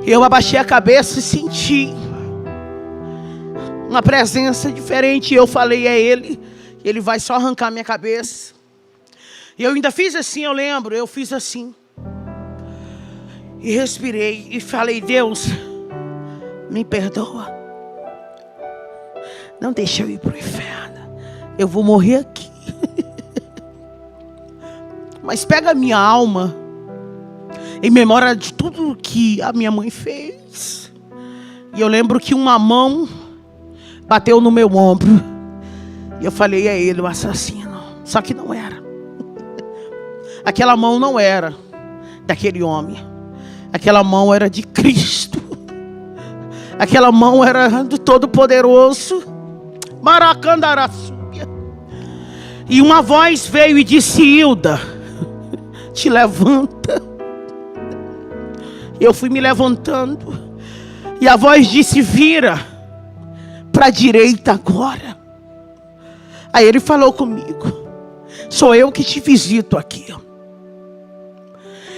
Eu abaixei a cabeça e senti uma presença diferente. Eu falei, é ele. Ele vai só arrancar minha cabeça. E eu ainda fiz assim, eu lembro. Eu fiz assim. E respirei. E falei, Deus, me perdoa. Não deixa eu ir para o inferno. Eu vou morrer aqui. Mas pega a minha alma. Em memória de tudo que a minha mãe fez. E eu lembro que uma mão bateu no meu ombro. E eu falei, é ele o assassino. Só que não era. Aquela mão não era daquele homem. Aquela mão era de Cristo. Aquela mão era do Todo-Poderoso. Maracandaraçúbia. E uma voz veio e disse, Hilda, te levanta. Eu fui me levantando. E a voz disse, vira para a direita agora. Aí ele falou comigo: sou eu que te visito aqui.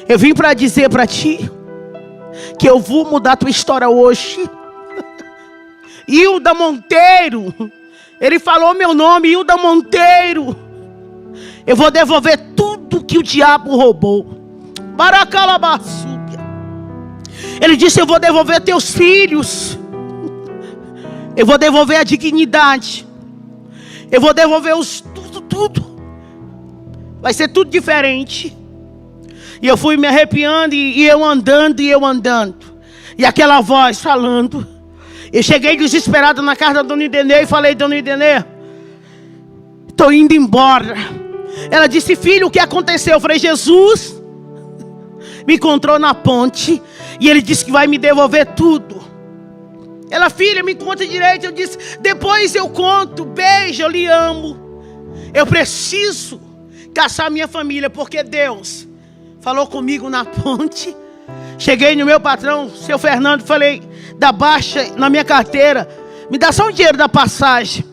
Eu vim para dizer para ti que eu vou mudar tua história hoje. Hilda Monteiro. Ele falou meu nome, Hilda Monteiro. Eu vou devolver tudo que o diabo roubou. Baracalabaçúbia. Ele disse: eu vou devolver teus filhos. Eu vou devolver a dignidade. Eu vou devolver tudo. Vai ser tudo diferente. E eu fui me arrepiando, e eu andando. E aquela voz falando. Eu cheguei desesperado na casa da dona Idenê e falei: dona Idenê, estou indo embora. Ela disse: filho, o que aconteceu? Eu falei: Jesus me encontrou na ponte e ele disse que vai me devolver tudo. Ela: filha, me conta direito. Eu disse: depois eu conto. Beijo, eu lhe amo. Eu preciso caçar minha família, porque Deus falou comigo na ponte. Cheguei no meu patrão, seu Fernando, falei: dá baixa na minha carteira, me dá só o dinheiro da passagem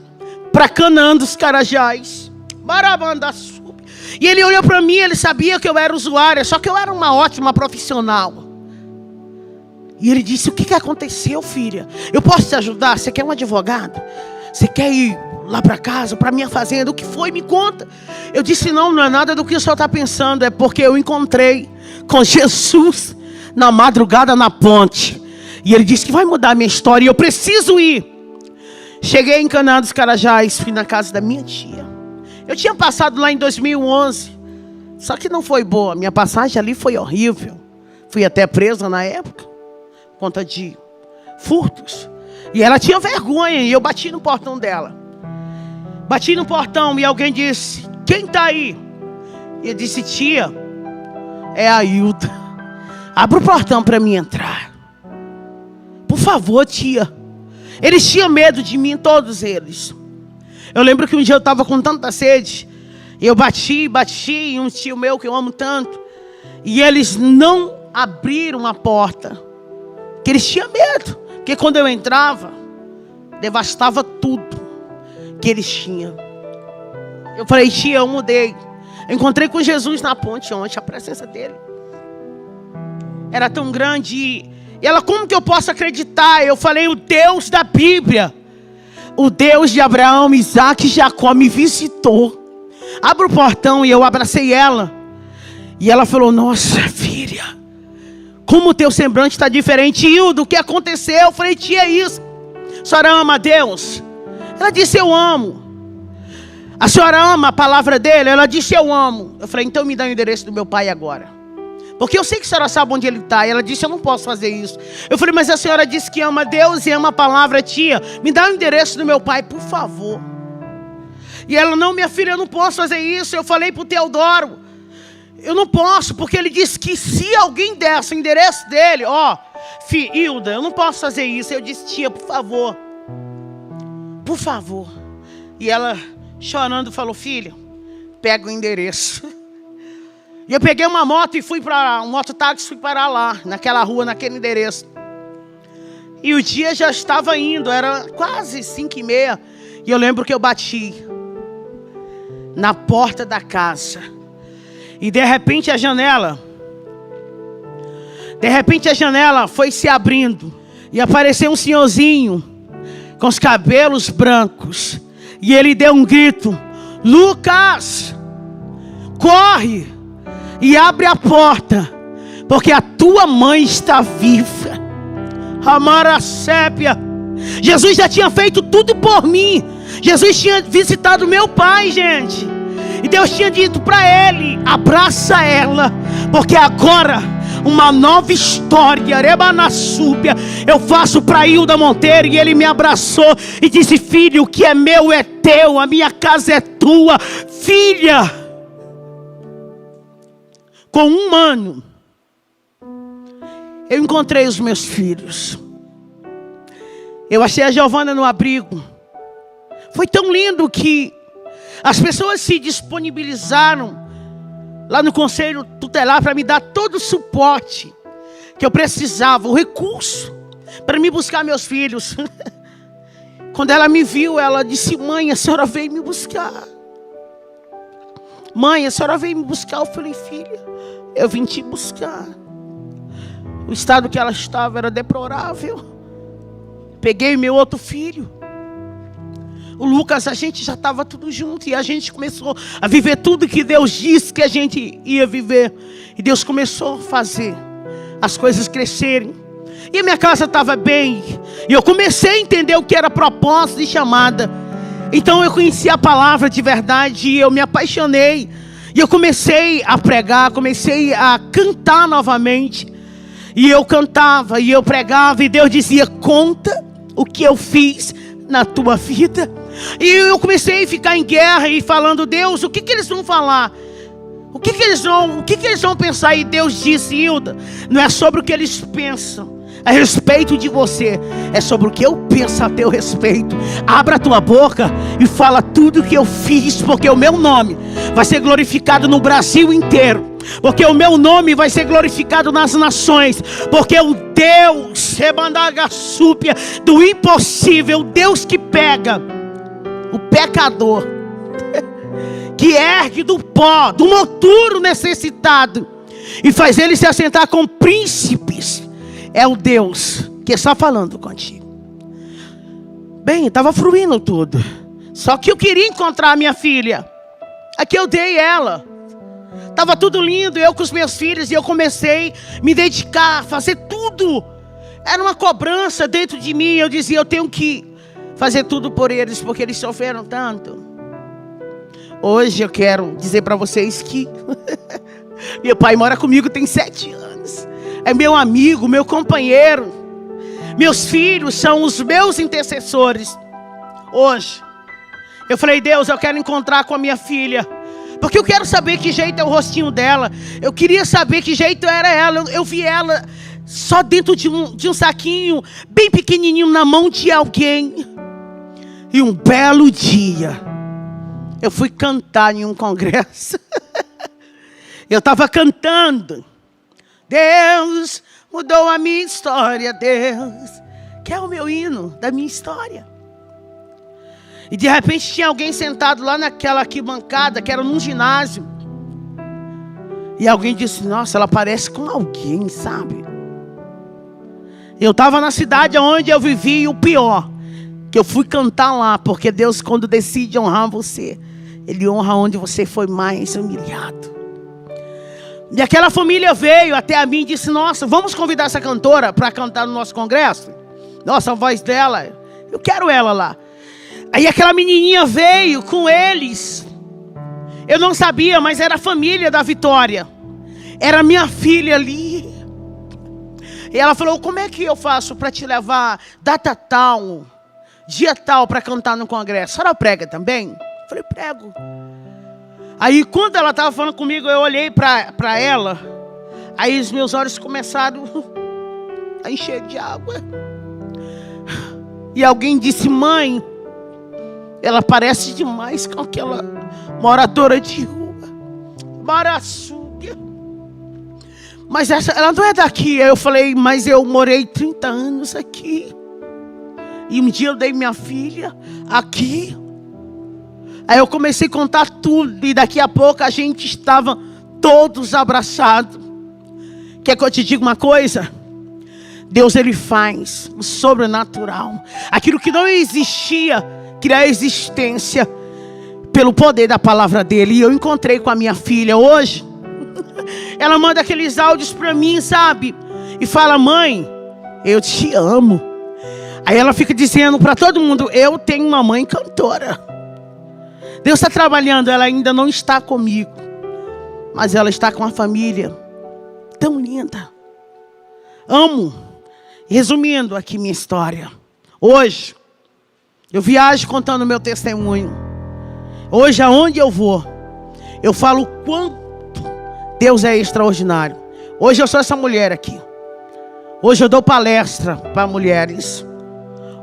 para Canaã dos Carajás. Marabandaçubi. E ele olhou para mim, ele sabia que eu era usuária, só que eu era uma ótima profissional. E ele disse: o que aconteceu, filha? Eu posso te ajudar? Você quer um advogado? Você quer ir lá para casa, para minha fazenda? O que foi? Me conta. Eu disse: não é nada do que o senhor está pensando. É porque eu encontrei com Jesus na madrugada na ponte. E ele disse que vai mudar a minha história e eu preciso ir. Cheguei em Canaã dos Carajás, fui na casa da minha tia. Eu tinha passado lá em 2011, só que não foi boa. Minha passagem ali foi horrível. Fui até presa na época, por conta de furtos. E ela tinha vergonha, e eu bati no portão dela. Bati no portão e alguém disse: quem está aí? E eu disse: tia, é a Hilda. Abra o portão para mim entrar. Por favor, tia. Eles tinham medo de mim, todos eles. Eu lembro que um dia eu estava com tanta sede. E eu bati em um tio meu que eu amo tanto. E eles não abriram a porta. Porque eles tinham medo. Porque quando eu entrava, devastava tudo que eles tinham. Eu falei: tia, eu mudei. Eu encontrei com Jesus na ponte ontem. A presença dele era tão grande. E ela: como que eu posso acreditar? Eu falei: o Deus da Bíblia, o Deus de Abraão, Isaac e Jacó me visitou. Abra o portão. E eu abracei ela. E ela falou: nossa, filha, como o teu semblante está diferente. Hilda, o que aconteceu? Eu falei: tia, é isso. A senhora ama a Deus? Ela disse: eu amo. A senhora ama a palavra dele? Ela disse: eu amo. Eu falei: então me dá o endereço do meu pai agora, porque eu sei que a senhora sabe onde ele está. E ela disse: eu não posso fazer isso. Eu falei: mas a senhora disse que ama Deus e ama a palavra. Tia, me dá o endereço do meu pai, por favor. E ela: não, minha filha, eu não posso fazer isso. Eu falei para o Teodoro: eu não posso, porque ele disse que se alguém desse o endereço dele, Hilda, eu não posso fazer isso. Eu disse: tia, por favor, por favor. E ela, chorando, falou: filha, pega o endereço. E eu peguei uma moto e fui para um mototáxi, fui parar lá, naquela rua, naquele endereço. E o dia já estava indo, era quase 5h30. E eu lembro que eu bati na porta da casa. E de repente a janela foi se abrindo. E apareceu um senhorzinho com os cabelos brancos. E ele deu um grito: Lucas, corre e abre a porta, porque a tua mãe está viva. Amara sépia. Jesus já tinha feito tudo por mim. Jesus tinha visitado meu pai, gente. E Deus tinha dito para ele: abraça ela, porque agora uma nova história, Rebanassúbia, eu faço para Hilda Monteiro. E ele me abraçou e disse: filho, o que é meu é teu, a minha casa é tua. Filha, com 1 ano, eu encontrei os meus filhos. Eu achei a Giovana no abrigo. Foi tão lindo que as pessoas se disponibilizaram lá no conselho tutelar para me dar todo o suporte que eu precisava, o recurso para me buscar meus filhos. Quando ela me viu, ela disse: mãe, a senhora veio me buscar. Mãe, a senhora veio me buscar. Eu falei: filha, eu vim te buscar. O estado que ela estava era deplorável. Peguei meu outro filho, o Lucas, a gente já estava tudo junto. E a gente começou a viver tudo que Deus disse que a gente ia viver. E Deus começou a fazer as coisas crescerem. E a minha casa estava bem. E eu comecei a entender o que era propósito e chamada. Então eu conheci a palavra de verdade. E eu me apaixonei. E eu comecei a pregar, comecei a cantar novamente. E eu cantava, e eu pregava. E Deus dizia: conta o que eu fiz na tua vida. E eu comecei a ficar em guerra e falando: Deus, o que eles vão falar? O que eles vão pensar? E Deus disse: Hilda, não é sobre o que eles pensam a respeito de você, é sobre o que eu penso a teu respeito. Abra a tua boca e fala tudo o que eu fiz, porque o meu nome vai ser glorificado no Brasil inteiro. Porque o meu nome vai ser glorificado nas nações. Porque o Deus do impossível, o Deus que pega o pecador, que ergue do pó, do monturo necessitado, e faz ele se assentar com príncipes, é o Deus que está falando contigo. Bem, estava fluindo tudo. Só que eu queria encontrar a minha filha. Aqui eu dei ela. Estava tudo lindo, eu com os meus filhos. E eu comecei a me dedicar, a fazer tudo. Era uma cobrança dentro de mim. Eu dizia: eu tenho que fazer tudo por eles, porque eles sofreram tanto. Hoje eu quero dizer para vocês que meu pai mora comigo tem 7 anos. É meu amigo, meu companheiro. Meus filhos são os meus intercessores. Hoje eu falei: Deus, eu quero encontrar com a minha filha, porque eu quero saber que jeito é o rostinho dela. Eu queria saber que jeito era ela. Eu vi ela só dentro de um saquinho bem pequenininho na mão de alguém. E um belo dia eu fui cantar em um congresso. Eu estava cantando: Deus mudou a minha história, Deus, que é o meu hino da minha história. E de repente tinha alguém sentado lá naquela arquibancada, que era num ginásio. E alguém disse: nossa, ela parece com alguém, sabe? Eu estava na cidade onde eu vivi, e o pior, que eu fui cantar lá, porque Deus, quando decide honrar você, Ele honra onde você foi mais humilhado. E aquela família veio até a mim e disse: nossa, vamos convidar essa cantora para cantar no nosso congresso? Nossa, a voz dela, eu quero ela lá. Aí aquela menininha veio com eles. Eu não sabia, mas era a família da Vitória. Era minha filha ali. E ela falou: como é que eu faço para te levar data tal, dia tal, para cantar no congresso? A senhora prega também? Eu falei: prego. Aí quando ela estava falando comigo, eu olhei para ela. Aí os meus olhos começaram a encher de água. E alguém disse: mãe, ela parece demais com aquela moradora de rua, Maraçuga. Mas ela não é daqui. Aí eu falei: mas eu morei 30 anos aqui. E um dia eu dei minha filha aqui. Aí eu comecei a contar tudo. E daqui a pouco a gente estava todos abraçados. Quer que eu te diga uma coisa? Deus, Ele faz o sobrenatural. Aquilo que não existia, criar existência pelo poder da palavra dEle. E eu encontrei com a minha filha hoje. Ela manda aqueles áudios para mim, sabe? E fala: mãe, eu te amo. Aí ela fica dizendo para todo mundo: eu tenho uma mãe cantora. Deus está trabalhando. Ela ainda não está comigo, mas ela está com uma família tão linda. Amo. Resumindo aqui minha história. Hoje eu viajo contando meu testemunho. Hoje aonde eu vou, eu falo quanto Deus é extraordinário. Hoje eu sou essa mulher aqui. Hoje eu dou palestra para mulheres.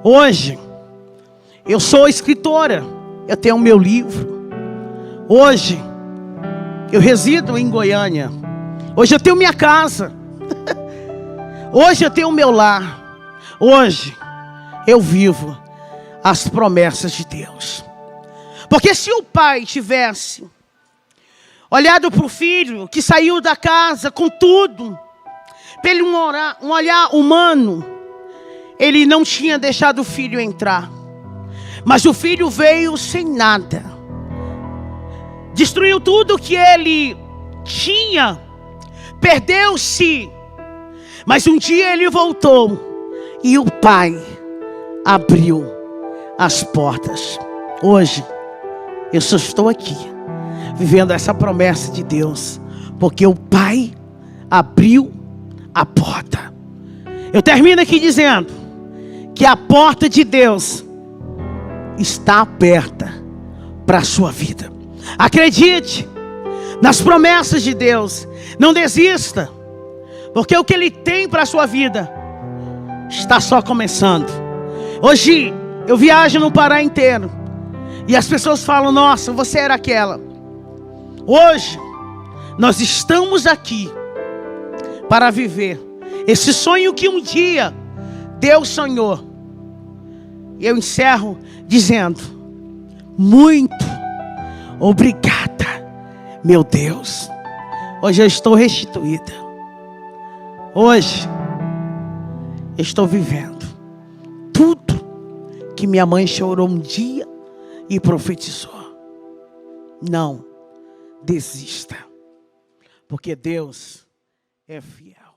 Hoje eu sou escritora. Eu tenho o meu livro. Hoje eu resido em Goiânia. Hoje eu tenho minha casa. Hoje eu tenho o meu lar. Hoje eu vivo as promessas de Deus. Porque se o pai tivesse olhado para o filho que saiu da casa com tudo, pelo um olhar humano, ele não tinha deixado o filho entrar. Mas o filho veio sem nada, destruiu tudo que ele tinha, perdeu-se. Mas um dia ele voltou e o pai abriu as portas. Hoje eu só estou aqui vivendo essa promessa de Deus, porque o pai abriu a porta. Eu termino aqui dizendo que a porta de Deus está aberta para a sua vida. Acredite nas promessas de Deus. Não desista, porque o que Ele tem para a sua vida está só começando. Hoje eu viajo no Pará inteiro e as pessoas falam: nossa, você era aquela. Hoje nós estamos aqui para viver esse sonho que um dia Deus sonhou. E eu encerro dizendo: muito obrigada, meu Deus. Hoje eu estou restituída. Hoje eu estou vivendo tudo que minha mãe chorou um dia e profetizou. Não desista, porque Deus é fiel.